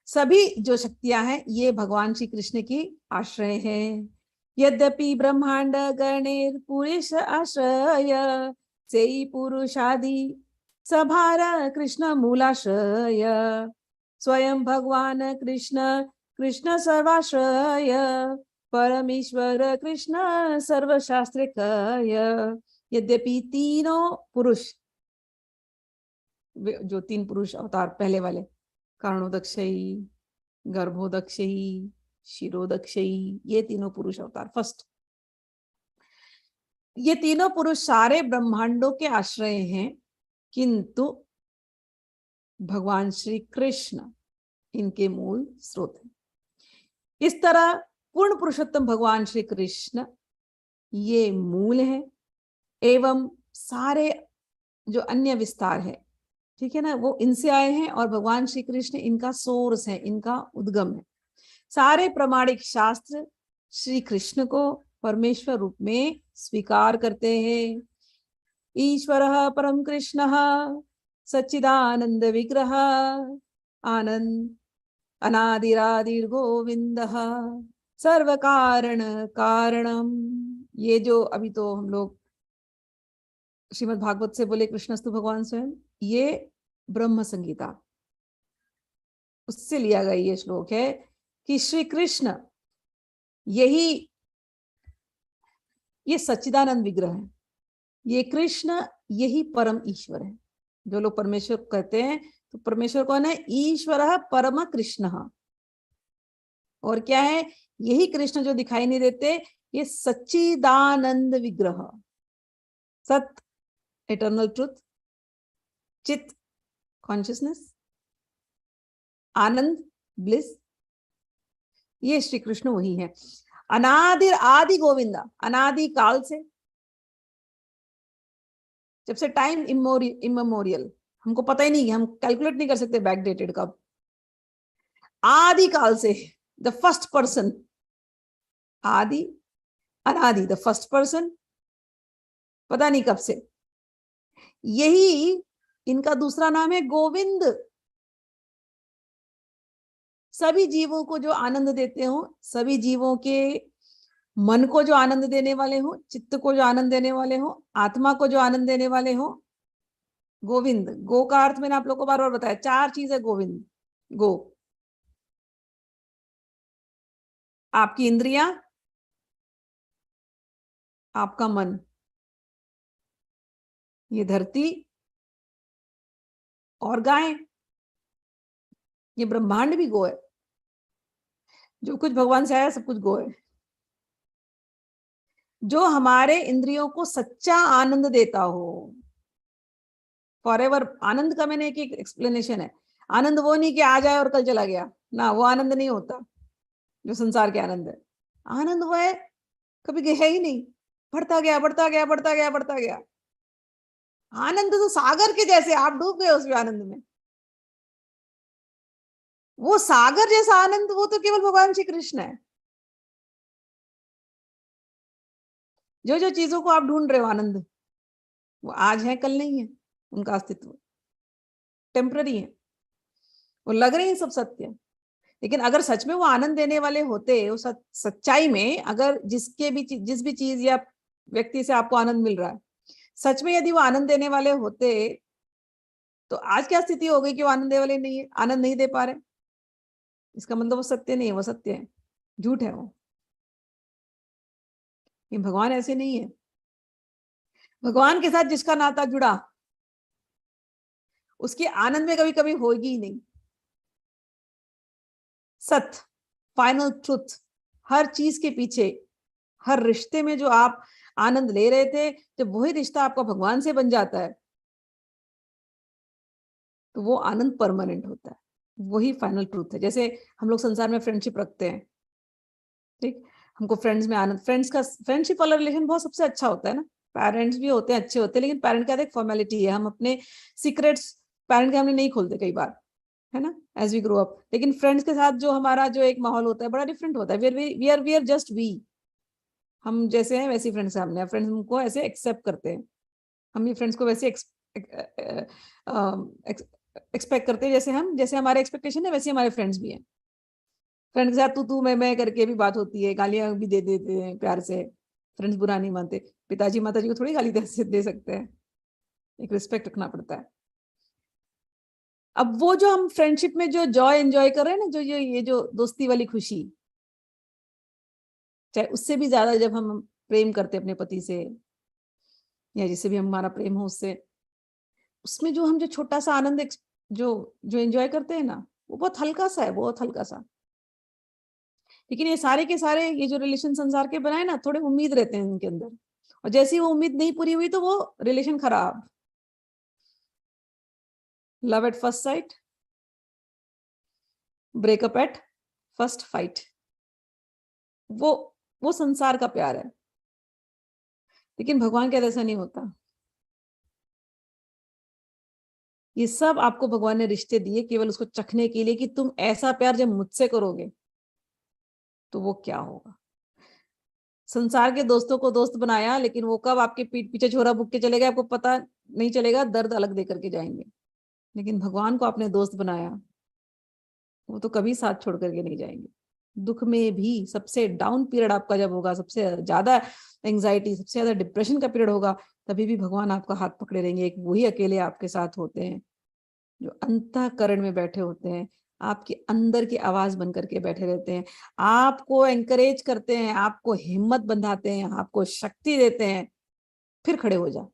सभी जो शक्तियां हैं ये भगवान श्री कृष्ण की आश्रय हैं। यद्यपि ब्रह्मांड गणेर पुरुष आश्रय से पुरुषादि सभार कृष्ण मूलाश्रय स्वयं भगवान कृष्ण कृष्ण सर्वाश्रय परमेश्वर कृष्ण सर्वशास्त्रिकय। यद्यपि तीनों पुरुष, जो 3 पुरुष अवतार पहले वाले, कारणोदक्षयी, गर्भोदक्षयी, शिरोदक्षयी, ये तीनों पुरुष अवतार फर्स्ट, ये तीनों पुरुष सारे ब्रह्मांडों के आश्रय हैं, किंतु भगवान श्री कृष्ण इनके मूल स्रोत हैं। इस तरह पूर्ण पुरुषोत्तम भगवान श्री कृष्ण ये मूल है, एवं सारे जो अन्य विस्तार है, ठीक है ना, वो इनसे आए हैं, और भगवान श्री कृष्ण इनका सोर्स है, इनका उद्गम है। सारे प्रमाणिक शास्त्र श्री कृष्ण को परमेश्वर रूप में स्वीकार करते हैं। ईश्वरः परम कृष्णः सच्चिदानंद विग्रह आनंद अनादिरादिर गोविंदः सर्व कारण कारणम। ये जो अभी तो हम लोग श्रीमद् भागवत से बोले कृष्णस्तु भगवान स्वयं, ये ब्रह्म संगीता उससे लिया गया ये श्लोक है कि श्री कृष्ण यही ये सच्चिदानंद विग्रह है, ये कृष्ण यही परम ईश्वर है। जो लोग परमेश्वर कहते हैं तो परमेश्वर कौन है? ईश्वरः परम कृष्णः। और क्या है? यही कृष्ण जो दिखाई नहीं देते, ये सच्चिदानंद विग्रह, सत इटर्नल ट्रुथ, चित कॉन्शियसनेस, आनंद ब्लिस, ये श्री कृष्ण वही है। अनादि आदि गोविंदा, अनादि काल से, जब से टाइम इमेमोरियल, हमको पता ही नहीं, हम कैलकुलेट नहीं कर सकते बैकडेटेड कब, आदि काल से द फर्स्ट पर्सन, आदि अनादि द फर्स्ट पर्सन, पता नहीं कब से। यही इनका दूसरा नाम है गोविंद। सभी जीवों को जो आनंद देते हो, सभी जीवों के मन को जो आनंद देने वाले हो, चित्त को जो आनंद देने वाले हो, आत्मा को जो आनंद देने वाले हो, गोविंद। गो का अर्थ मैंने आप लोग को बार बार बताया, चार चीज है गोविंद। गो आपकी इंद्रियां, आपका मन, ये धरती और गाय, ये ब्रह्मांड भी गो है। जो कुछ भगवान से आया सब कुछ गो है। जो हमारे इंद्रियों को सच्चा आनंद देता हो, फॉरएवर। आनंद का मैंने एक एक्सप्लेनेशन है। आनंद वो नहीं कि आ जाए और कल चला गया ना, वो आनंद नहीं होता जो संसार के आनंद है। आनंद वो है कभी गया ही नहीं, बढ़ता गया बढ़ता गया बढ़ता गया बढ़ता गया। आनंद तो सागर के जैसे, आप डूब गए उस आनंद में। वो सागर जैसा आनंद वो तो केवल भगवान श्री कृष्ण है। जो जो चीजों को आप ढूंढ रहे हो आनंद, वो आज है कल नहीं है, उनका अस्तित्व टेम्पररी है। वो लग रहे हैं सब सत्य, लेकिन अगर सच में वो आनंद देने वाले होते, वो सच्चाई में अगर जिस भी चीज या व्यक्ति से आपको आनंद मिल रहा है, सच में यदि वो आनंद देने वाले होते, तो आज क्या स्थिति हो गई कि वो आनंद देने वाले नहीं है, आनंद नहीं दे पा रहे। इसका मतलब वो सत्य नहीं है, वो सत्य है, झूठ है वो। ये भगवान ऐसे नहीं है। भगवान के साथ जिसका नाता जुड़ा, उसके आनंद में कभी कभी होगी ही नहीं। सत्य, फाइनल ट्रुथ, हर चीज के पीछे, हर रिश्ते में जो आप आनंद ले रहे थे, जब वही रिश्ता आपका भगवान से बन जाता है, तो वो आनंद परमानेंट होता है। वही फाइनल ट्रूथ है। जैसे हम लोग संसार में फ्रेंडशिप रखते हैं, ठीक, हमको फ्रेंड्स में आनंद, फ्रेंडशिप वाला रिलेशन बहुत सबसे अच्छा होता है ना। पेरेंट्स भी होते हैं, अच्छे होते हैं, लेकिन पेरेंट का एक फॉर्मेलिटी है, हम अपने सीक्रेट्स पेरेंट के हमने नहीं खोलते कई बार, है ना, एज वी ग्रो अप। लेकिन फ्रेंड्स के साथ जो हमारा जो एक माहौल होता है बड़ा डिफरेंट होता है। वी आर जस्ट वी, हम जैसे हैं वैसी फ्रेंड्स हमने, फ्रेंड्स हमको ऐसे एक्सेप्ट करते हैं, हम ये फ्रेंड्स को वैसे एक्सपेक्ट करते हैं, जैसे हमारे एक्सपेक्टेशन है वैसे हमारे फ्रेंड्स भी हैं। फ्रेंड के साथ तू मैं करके भी बात होती है, गालियां भी दे देते हैं प्यार से, फ्रेंड्स बुरा नहीं मानते। पिताजी माताजी को थोड़ी गाली दे सकते हैं, एक रिस्पेक्ट रखना पड़ता है। अब वो जो हम फ्रेंडशिप में जो जॉय एंजॉय कर रहे हैं ना, जो ये जो दोस्ती वाली खुशी, चाहे उससे भी ज्यादा जब हम प्रेम करते अपने पति से या जिससे भी हमारा प्रेम हो उससे, उसमें जो हम जो छोटा सा आनंद जो जो एंजॉय करते हैं ना, वो बहुत हल्का सा है, बहुत हल्का सा। लेकिन ये सारे के सारे ये जो रिलेशन संसार के बनाए ना, थोड़े उम्मीद रहते हैं इनके अंदर, और जैसी वो उम्मीद नहीं पूरी हुई तो वो रिलेशन खराब। Love at first sight, breakup at first fight, वो संसार का प्यार है। लेकिन भगवान के ऐसा नहीं होता। ये सब आपको भगवान ने रिश्ते दिए केवल उसको चखने के लिए कि तुम ऐसा प्यार जब मुझसे करोगे तो वो क्या होगा। संसार के दोस्तों को दोस्त बनाया, लेकिन वो कब आपके पीठ पीछे छोरा बुक के चले गए आपको पता नहीं चलेगा, दर्द अलग दे करके जाएंगे। लेकिन भगवान को आपने दोस्त बनाया, वो तो कभी साथ छोड़ करके नहीं जाएंगे। दुख में भी सबसे डाउन पीरियड आपका जब होगा, सबसे ज्यादा एंजाइटी, सबसे ज्यादा डिप्रेशन का पीरियड होगा, तभी भी भगवान आपका हाथ पकड़े रहेंगे। एक वही अकेले आपके साथ होते हैं जो अंतःकरण में बैठे होते हैं, आपके अंदर की आवाज बन करके बैठे रहते हैं, आपको एंकरेज करते हैं, आपको हिम्मत बंधाते हैं, आपको शक्ति देते हैं, फिर खड़े हो जा।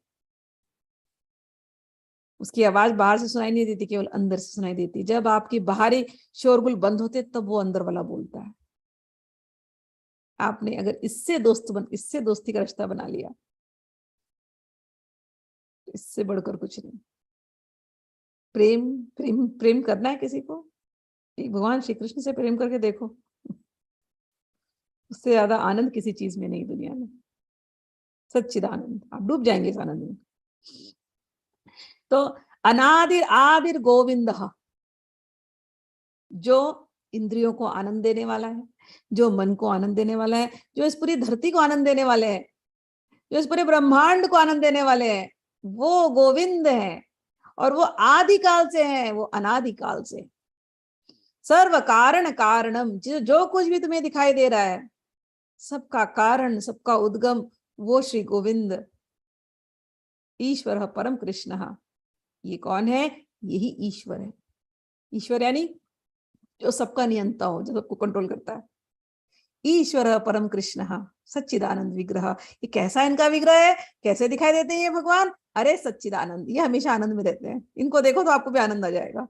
उसकी आवाज बाहर से सुनाई नहीं देती, केवल अंदर से सुनाई देती। जब आपकी बाहरी शोरगुल बंद होते तब वो अंदर वाला बोलता है। आपने अगर इससे दोस्ती का रिश्ता बना लिया, इससे बढ़कर कुछ नहीं। प्रेम प्रेम प्रेम करना है किसी को, भगवान श्री कृष्ण से प्रेम करके देखो, उससे ज्यादा आनंद किसी चीज में नहीं दुनिया में। सच्चिदानंद, आप डूब जाएंगे इस आनंद में। तो अनादिर आदिर गोविंद, जो इंद्रियों को आनंद देने वाला है, जो मन को आनंद देने वाला है, जो इस पूरी धरती को आनंद देने वाले हैं, जो इस पूरे ब्रह्मांड को आनंद देने वाले हैं, वो गोविंद है। और वो आदिकाल से है, वो अनादिकाल से। सर्व कारण कारणम, जो कुछ भी तुम्हें दिखाई दे रहा है, सबका कारण, सबका उद्गम वो श्री गोविंद ईश्वर परम कृष्ण। ये कौन है? यही ईश्वर है। ईश्वर यानी जो सबका नियंता हो, जो सबको कंट्रोल करता है। ईश्वर परम कृष्ण सच्चिदानंद विग्रह। ये कैसा इनका विग्रह है, कैसे दिखाई देते हैं ये भगवान? अरे सच्चिदानंद, ये हमेशा आनंद में रहते हैं। इनको देखो तो आपको भी आनंद आ जाएगा।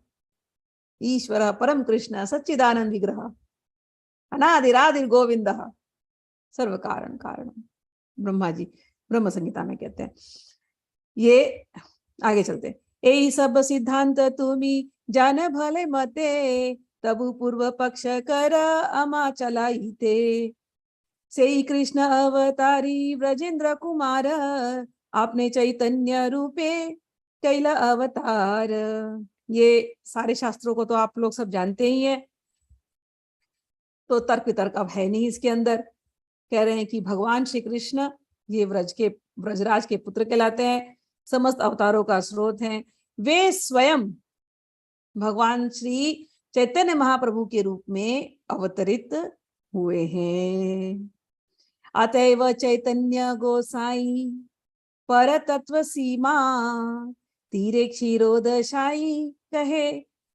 ईश्वर परम कृष्ण सच्चिदानंद विग्रह, अनादिरादिर गोविंद, सर्व कारण कारण। ब्रह्मा जी ब्रह्म संहिता में कहते हैं। ये आगे चलते, यही सब सिद्धांत तुम्ही जान भले मते, तबु पूर्व पक्ष कर अमा चलाइते, से कृष्ण अवतारी ब्रजेंद्र कुमार, आपने चैतन्य रूपे कैल अवतार। ये सारे शास्त्रों को तो आप लोग सब जानते ही हैं, तो तर्क वितर्क अब है नहीं इसके अंदर। कह रहे हैं कि भगवान श्री कृष्ण ये ब्रजराज के पुत्र कहलाते हैं, समस्त अवतारों का स्रोत हैं। वे स्वयं भगवान श्री चैतन्य महाप्रभु के रूप में अवतरित हुए हैं। अतएव चैतन्य गोसाई पर तत्व सीमा, तीरे क्षीरोदशाई कहे,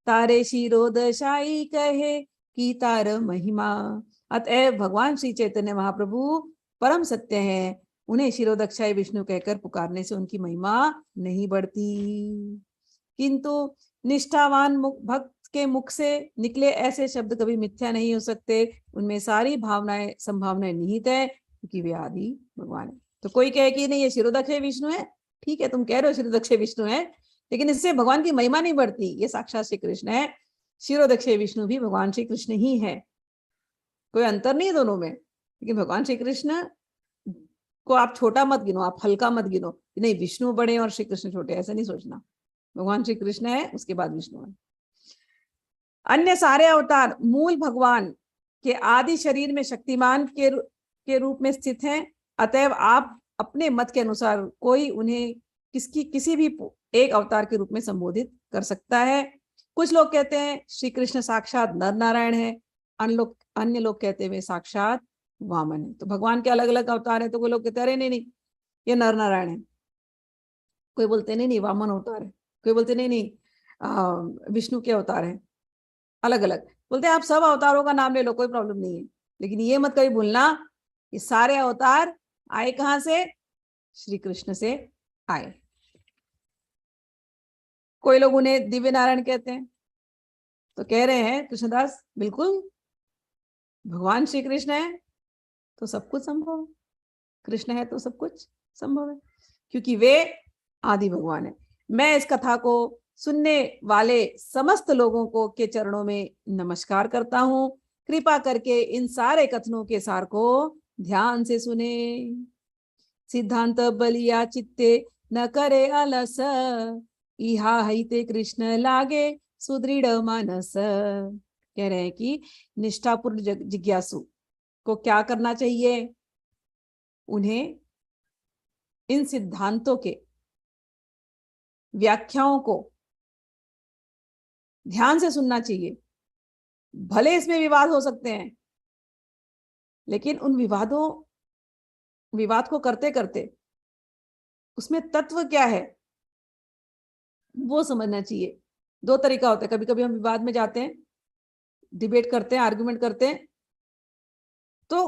तारे क्षीरोदशाई कहे की तार महिमा। अतएव भगवान श्री चैतन्य महाप्रभु परम सत्य हैं, उन्हें क्षीरोदक्षाई विष्णु कहकर पुकारने से उनकी महिमा नहीं बढ़ती। किंतु निष्ठावान भक्त के मुख से निकले ऐसे शब्द कभी मिथ्या नहीं हो सकते, उनमें सारी भावनाएं संभावनाएं निहित है, क्योंकि वे आदि भगवान है। तो कोई कहे कि नहीं ये क्षीरोदक्षाई विष्णु है, ठीक है तुम कह रहे हो क्षीरोदक्षाई विष्णु है, लेकिन इससे भगवान की महिमा नहीं बढ़ती। ये साक्षात श्री कृष्ण है, क्षीरोदक्षाई विष्णु भी भगवान श्री कृष्ण ही है, कोई अंतर नहीं है दोनों में। लेकिन भगवान श्री कृष्ण को आप छोटा मत गिनो, आप हल्का मत गिनो, नहीं विष्णु बड़े और श्री कृष्ण छोटे, ऐसा नहीं सोचना। भगवान श्री कृष्ण है, उसके बाद विष्णु है। अन्य सारे अवतार मूल भगवान के आदि शरीर में शक्तिमान के रूप में स्थित हैं। अतएव आप अपने मत के अनुसार कोई उन्हें किसी भी एक अवतार के रूप में संबोधित कर सकता है। कुछ लोग कहते हैं श्री कृष्ण साक्षात नर नारायण है, अन्य लोग कहते हुए साक्षात वामन है। तो भगवान के अलग अलग अवतार है, तो कोई लोग कहते हैं अरे नहीं ये नर नारायण है, कोई बोलते नहीं वामन अवतार है, कोई बोलते नहीं विष्णु के अवतार है। अलग अलग बोलते हैं, आप सब अवतारों का नाम ले लो, कोई प्रॉब्लम नहीं है, लेकिन ये मत कभी भूलना ये सारे अवतार आए कहां से? श्री कृष्ण से आए। कोई लोग उन्हें दिव्य नारायण कहते हैं, तो कह रहे हैं कृष्णदास बिल्कुल भगवान श्री कृष्ण है तो सब कुछ संभव, कृष्ण है तो सब कुछ संभव है, क्योंकि वे आदि भगवान है। मैं इस कथा को सुनने वाले समस्त लोगों को के चरणों में नमस्कार करता हूँ। कृपा करके इन सारे कथनों के सार को ध्यान से सुने। सिद्धांत बलिया चित्ते न करे अलस, इहा हिते कृष्ण लागे सुदृढ़ मानस। कह रहे हैं कि निष्ठापूर्ण जिज्ञासु को क्या करना चाहिए? उन्हें इन सिद्धांतों के व्याख्याओं को ध्यान से सुनना चाहिए। भले इसमें विवाद हो सकते हैं, लेकिन उन विवाद को करते करते उसमें तत्व क्या है वो समझना चाहिए। दो तरीका होता है, कभी कभी हम विवाद में जाते हैं, डिबेट करते हैं, आर्गुमेंट करते हैं, तो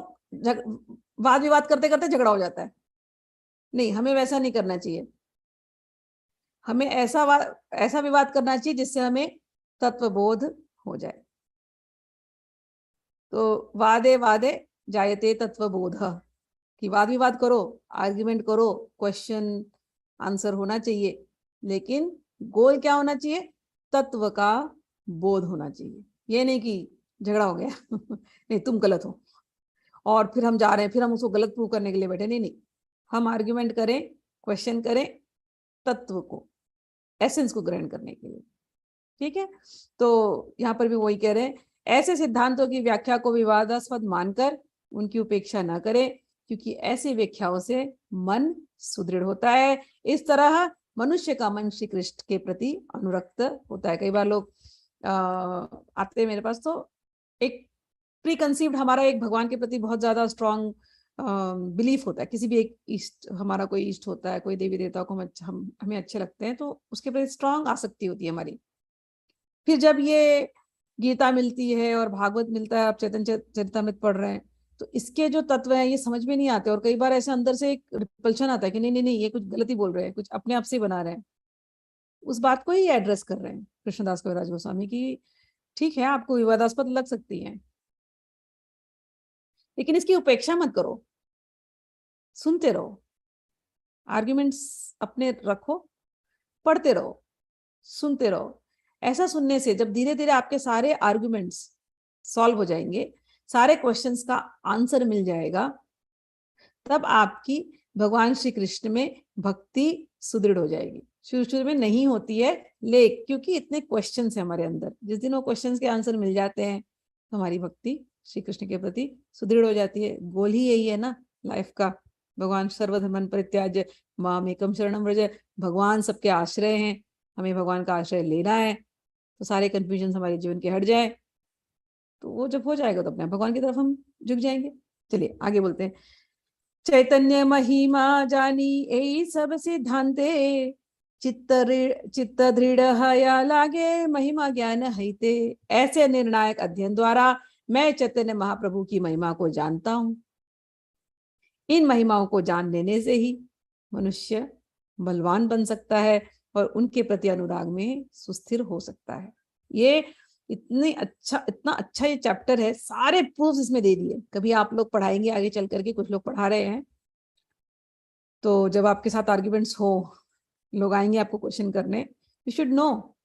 वाद विवाद करते करते झगड़ा हो जाता है। नहीं, हमें वैसा नहीं करना चाहिए। हमें ऐसा विवाद करना चाहिए जिससे हमें तत्वबोध हो जाए। तो वादे वादे जायते तत्वबोध, कि वाद विवाद करो, आर्ग्यूमेंट करो, क्वेश्चन आंसर होना चाहिए, लेकिन गोल क्या होना चाहिए? तत्व का बोध होना चाहिए। ये नहीं कि झगड़ा हो गया नहीं तुम गलत हो और फिर हम जा रहे हैं, फिर हम उसको गलत प्रूव करने के लिए बैठे। नहीं, हम आर्ग्यूमेंट करें, क्वेश्चन करें, तत्व को, एसेंस को ग्रहण करने के लिए। ठीक है, तो यहाँ पर भी वही कह रहे हैं, ऐसे सिद्धांतों की व्याख्या को विवादास्पद मानकर उनकी उपेक्षा न करें, क्योंकि ऐसी व्याख्याओं से मन सुदृढ़ होता है। इस तरह मनुष्य का मन श्री कृष्ण के प्रति अनुरक्त होता है। कई बार लोग आते हैं मेरे पास, तो एक प्री कंसीव्ड हमारा एक भगवान के प्रति बहुत ज्यादा स्ट्रॉन्ग बिलीफ होता है। किसी भी एक इष्ट, हमारा कोई इष्ट होता है, कोई देवी देवता को हमें अच्छे लगते हैं, तो उसके प्रति स्ट्रॉन्ग आसक्ति होती है हमारी। फिर जब ये गीता मिलती है और भागवत मिलता है, आप चैतन्य चरितमृत पढ़ रहे हैं, तो इसके जो तत्व हैं ये समझ में नहीं आते, और कई बार ऐसे अंदर से एक रिपल्शन आता है कि नहीं नहीं नहीं, ये कुछ गलती बोल रहे हैं, कुछ अपने आप से बना रहे हैं। उस बात को ही एड्रेस कर रहे हैं कृष्णदास कविराज गोस्वामी की। ठीक है, आपको विवादास्पद लग सकती है, लेकिन इसकी उपेक्षा मत करो, सुनते रहो, आर्ग्यूमेंट्स अपने रखो, पढ़ते रहो, सुनते रहो। ऐसा सुनने से जब धीरे धीरे आपके सारे आर्ग्यूमेंट्स सॉल्व हो जाएंगे, सारे क्वेश्चंस का आंसर मिल जाएगा, तब आपकी भगवान श्री कृष्ण में भक्ति सुदृढ़ हो जाएगी। शुरू शुरू में नहीं होती है, क्योंकि इतने क्वेश्चंस हैं हमारे अंदर। जिस दिन वो क्वेश्चंस के आंसर मिल जाते हैं, तो हमारी भक्ति श्री कृष्ण के प्रति सुदृढ़ हो जाती है। गोल ही यही है ना लाइफ का, भगवान सर्वधर्मन परित्याज्य माम एकम शरणम व्रज। भगवान सबके आश्रय हैं, हमें भगवान का आश्रय लेना है, तो सारे कंफ्यूजन हमारे जीवन के हट जाए। तो वो जब हो जाएगा तो अपने भगवान की तरफ हम झुक जाएंगे। चलिए आगे बोलते हैं। चैतन्य महिमा जानी यही सब सिद्धांते, चित्त दृढ़ हया लागे महिमा ज्ञान हईते। ऐसे निर्णायक अध्ययन द्वारा मैं चैतन्य महाप्रभु की महिमा को जानता हूं। इन महिमाओं को जान लेने से ही मनुष्य बलवान बन सकता है और उनके प्रति अनुराग में सुस्थिर हो सकता है। ये इतना अच्छा ये चैप्टर है, सारे प्रूफ्स इसमें दे दिए। कभी आप लोग पढ़ाएंगे आगे चल करके, कुछ लोग पढ़ा रहे हैं, तो जब आपके साथ आर्ग्यूमेंट्स हो, लोग आएंगे आपको क्वेश्चन करने, यू शुड नो,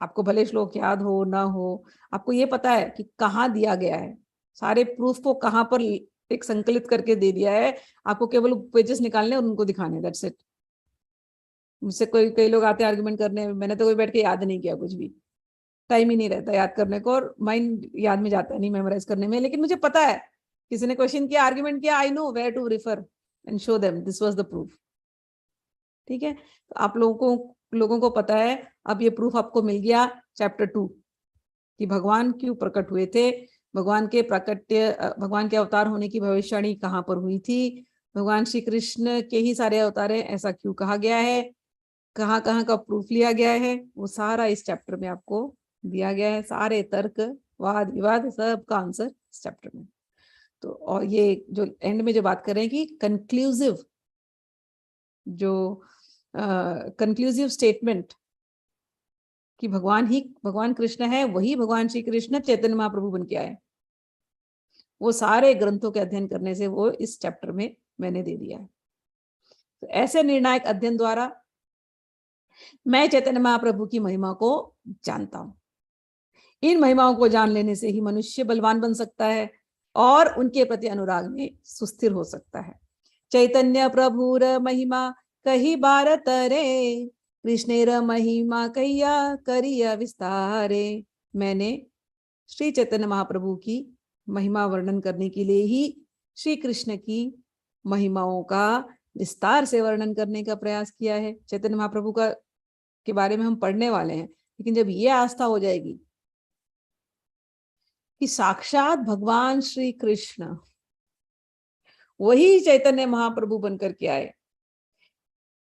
आपको भले श्लोक याद हो ना हो, आपको ये पता है कि कहाँ दिया गया है, सारे प्रूफ को कहाँ पर एक संकलित करके दे दिया है। आपको केवल पेजेस निकालने और उनको दिखाने, दैट्स इट। मुझसे कई लोग आते हैं आर्ग्यूमेंट करने, मैंने तो कोई बैठ के याद नहीं किया कुछ भी, टाइम ही नहीं रहता याद करने को, और माइंड याद में जाता नहीं मेमोराइज करने में। लेकिन मुझे पता है, किसी ने क्वेश्चन किया, आर्ग्यूमेंट किया, I know where to refer and show them this was the proof. ठीक है, तो आप लोगों को पता है। अब ये प्रूफ आपको मिल गया चैप्टर 2 कि भगवान क्यों प्रकट हुए थे, भगवान के अवतार होने की भविष्यवाणी कहाँ पर हुई थी, भगवान श्री कृष्ण के ही सारे अवतार हैं ऐसा क्यों कहा गया है, कहाँ कहाँ का प्रूफ लिया गया है, वो सारा इस चैप्टर में आपको दिया गया है। सारे तर्क, वाद विवाद, सब का आंसर इस चैप्टर में। तो और ये जो एंड में जो बात कर रहे हैं कि कंक्लूसिव स्टेटमेंट कि भगवान कृष्ण है, वही भगवान श्री कृष्ण चैतन्य महाप्रभु बन के आए, वो सारे ग्रंथों के अध्ययन करने से वो इस चैप्टर में मैंने दे दिया है। तो ऐसे निर्णायक अध्ययन द्वारा मैं चैतन्य महाप्रभु की महिमा को जानता हूं। इन महिमाओं को जान लेने से ही मनुष्य बलवान बन सकता है और उनके प्रति अनुराग में सुस्थिर हो सकता है। चैतन्य प्रभुर महिमा कही बार तरे, कृष्णेर महिमा कैया करिया विस्तारे। मैंने श्री चैतन्य महाप्रभु की महिमा वर्णन करने के लिए ही श्री कृष्ण की महिमाओं का विस्तार से वर्णन करने का प्रयास किया है। चैतन्य महाप्रभु का के बारे में हम पढ़ने वाले हैं, लेकिन जब ये आस्था हो जाएगी कि साक्षात भगवान श्री कृष्ण वही चैतन्य महाप्रभु बनकर के आए,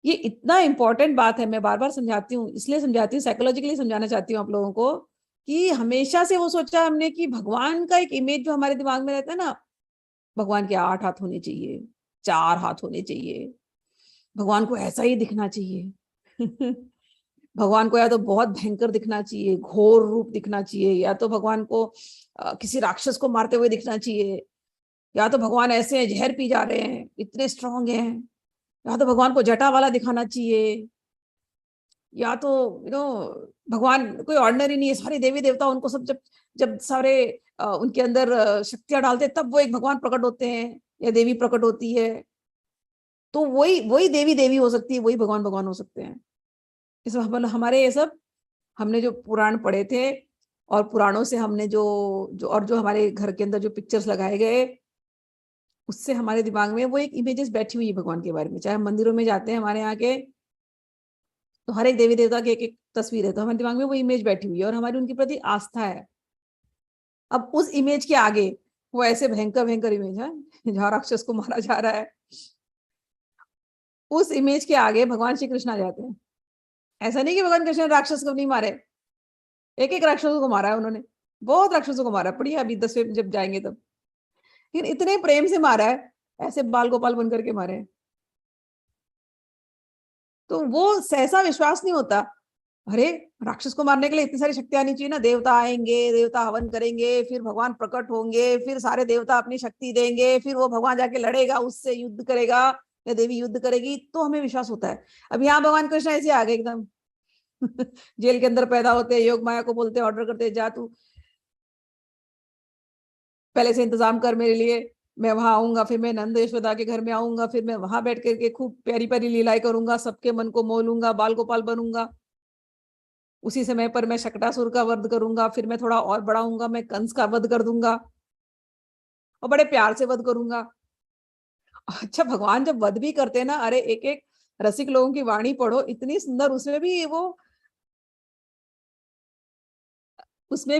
ये इतना इंपॉर्टेंट बात है। मैं बार बार समझाती हूँ, इसलिए समझाती हूँ, साइकोलॉजिकली समझाना चाहती हूँ आप लोगों को, कि हमेशा से वो सोचा हमने कि भगवान का एक इमेज जो हमारे दिमाग में रहता है ना, भगवान के 8 हाथ होने चाहिए, 4 हाथ होने चाहिए, भगवान को ऐसा ही दिखना चाहिए भगवान को या तो बहुत भयंकर दिखना चाहिए, घोर रूप दिखना चाहिए, या तो भगवान को किसी राक्षस को मारते हुए दिखना चाहिए, या तो भगवान ऐसे हैं जहर पी जा रहे हैं, इतने स्ट्रांग हैं, या तो भगवान को जटा वाला दिखाना चाहिए, या तो भगवान कोई ऑर्डिनरी नहीं है, सारे देवी देवता उनको सब जब जब सारे उनके अंदर शक्तियां डालते तब वो एक भगवान प्रकट होते हैं या देवी प्रकट होती है। तो वही देवी देवी हो सकती है, वही भगवान भगवान हो सकते हैं। इस हमारे ये सब हमने जो पुराण पढ़े थे और पुराणों से हमने जो हमारे घर के अंदर जो पिक्चर्स लगाए गए, उससे हमारे दिमाग में वो एक इमेजेस बैठी हुई है भगवान के बारे में। चाहे हम मंदिरों में जाते हैं हमारे यहाँ के, तो हर एक देवी देवता की एक एक तस्वीर है, तो हमारे दिमाग में वो इमेज बैठी हुई है और हमारी उनके प्रति आस्था है। अब उस इमेज के आगे वो ऐसे भयंकर भयंकर इमेज है जहाँ राक्षस को मारा जा रहा है, उस इमेज के आगे भगवान श्री कृष्ण आ जाते हैं। ऐसा नहीं कि भगवान कृष्ण ने राक्षस को नहीं मारे, एक एक राक्षसों को मारा है उन्होंने, बहुत राक्षसों को मारा। पढ़िए अभी 10वें जब जाएंगे तब, लेकिन इतने प्रेम से मारा है, ऐसे बाल गोपाल बन करके मारे हैं। तो वो सहसा विश्वास नहीं होता, अरे राक्षस को मारने के लिए इतनी सारी शक्ति आनी चाहिए ना, देवता आएंगे, देवता हवन करेंगे, फिर भगवान प्रकट होंगे, फिर सारे देवता अपनी शक्ति देंगे, फिर वो भगवान जाके लड़ेगा, उससे युद्ध करेगा या देवी युद्ध करेगी, तो हमें विश्वास होता है। अब यहाँ भगवान कृष्ण ऐसे आ गए एकदम जेल के अंदर पैदा होते, योग माया को बोलते, ऑर्डर करते, जा तू पहले से इंतजाम कर मेरे लिए, मैं वहां आऊंगा, फिर मैं नंद यशोदा के घर में आऊंगा, फिर मैं वहां बैठ करके खूब प्यारी प्यारी लीलाएं करूंगा, सबके मन को मोह लूंगा, बाल गोपाल बनूंगा। उसी समय पर मैं शकटासुर का वध करूंगा, फिर मैं थोड़ा और बड़ा हूंगा, मैं कंस का वध कर दूंगा और बड़े प्यार से वध करूंगा। अच्छा, भगवान जब वध भी करते हैं ना, अरे एक एक रसिक लोगों की वाणी पढ़ो, इतनी सुंदर, उसमें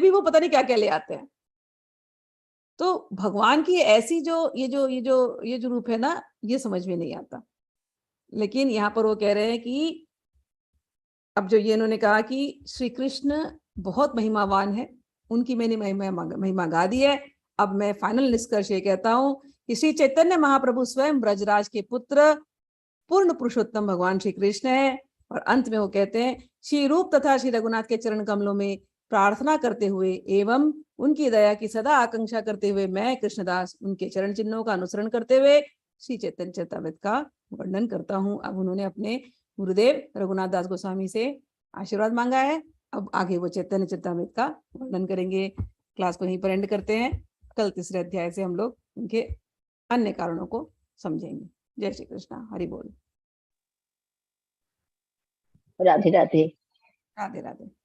भी वो पता नहीं क्या क्या ले आते हैं। तो भगवान की ऐसी ये जो रूप है ना, ये समझ में नहीं आता। लेकिन यहाँ पर वो कह रहे हैं कि अब जो ये इन्होंने कहा कि श्री कृष्ण बहुत महिमावान है, उनकी मैंने महिमा गा दी है। अब मैं फाइनल निष्कर्ष ये कहता हूँ कि श्री चैतन्य महाप्रभु स्वयं ब्रजराज के पुत्र पूर्ण पुरुषोत्तम भगवान श्री कृष्ण है। और अंत में वो कहते हैं, श्री रूप तथा श्री रघुनाथ के चरण कमलों में प्रार्थना करते हुए एवं उनकी दया की सदा आकांक्षा करते हुए मैं कृष्णदास उनके चरण चिन्हों का अनुसरण करते हुए श्री चैतन्य चरितामृत का वर्णन करता हूँ। अब उन्होंने अपने गुरुदेव रघुनाथ दास गोस्वामी से आशीर्वाद मांगा है। अब आगे वो चैतन्य चरितामृत का वर्णन करेंगे। क्लास को यहीं पर एंड करते हैं। कल 3रे अध्याय से हम लोग उनके अन्य कारणों को समझेंगे। जय श्री कृष्णा, हरि बोल। राधे राधे। राधे राधे।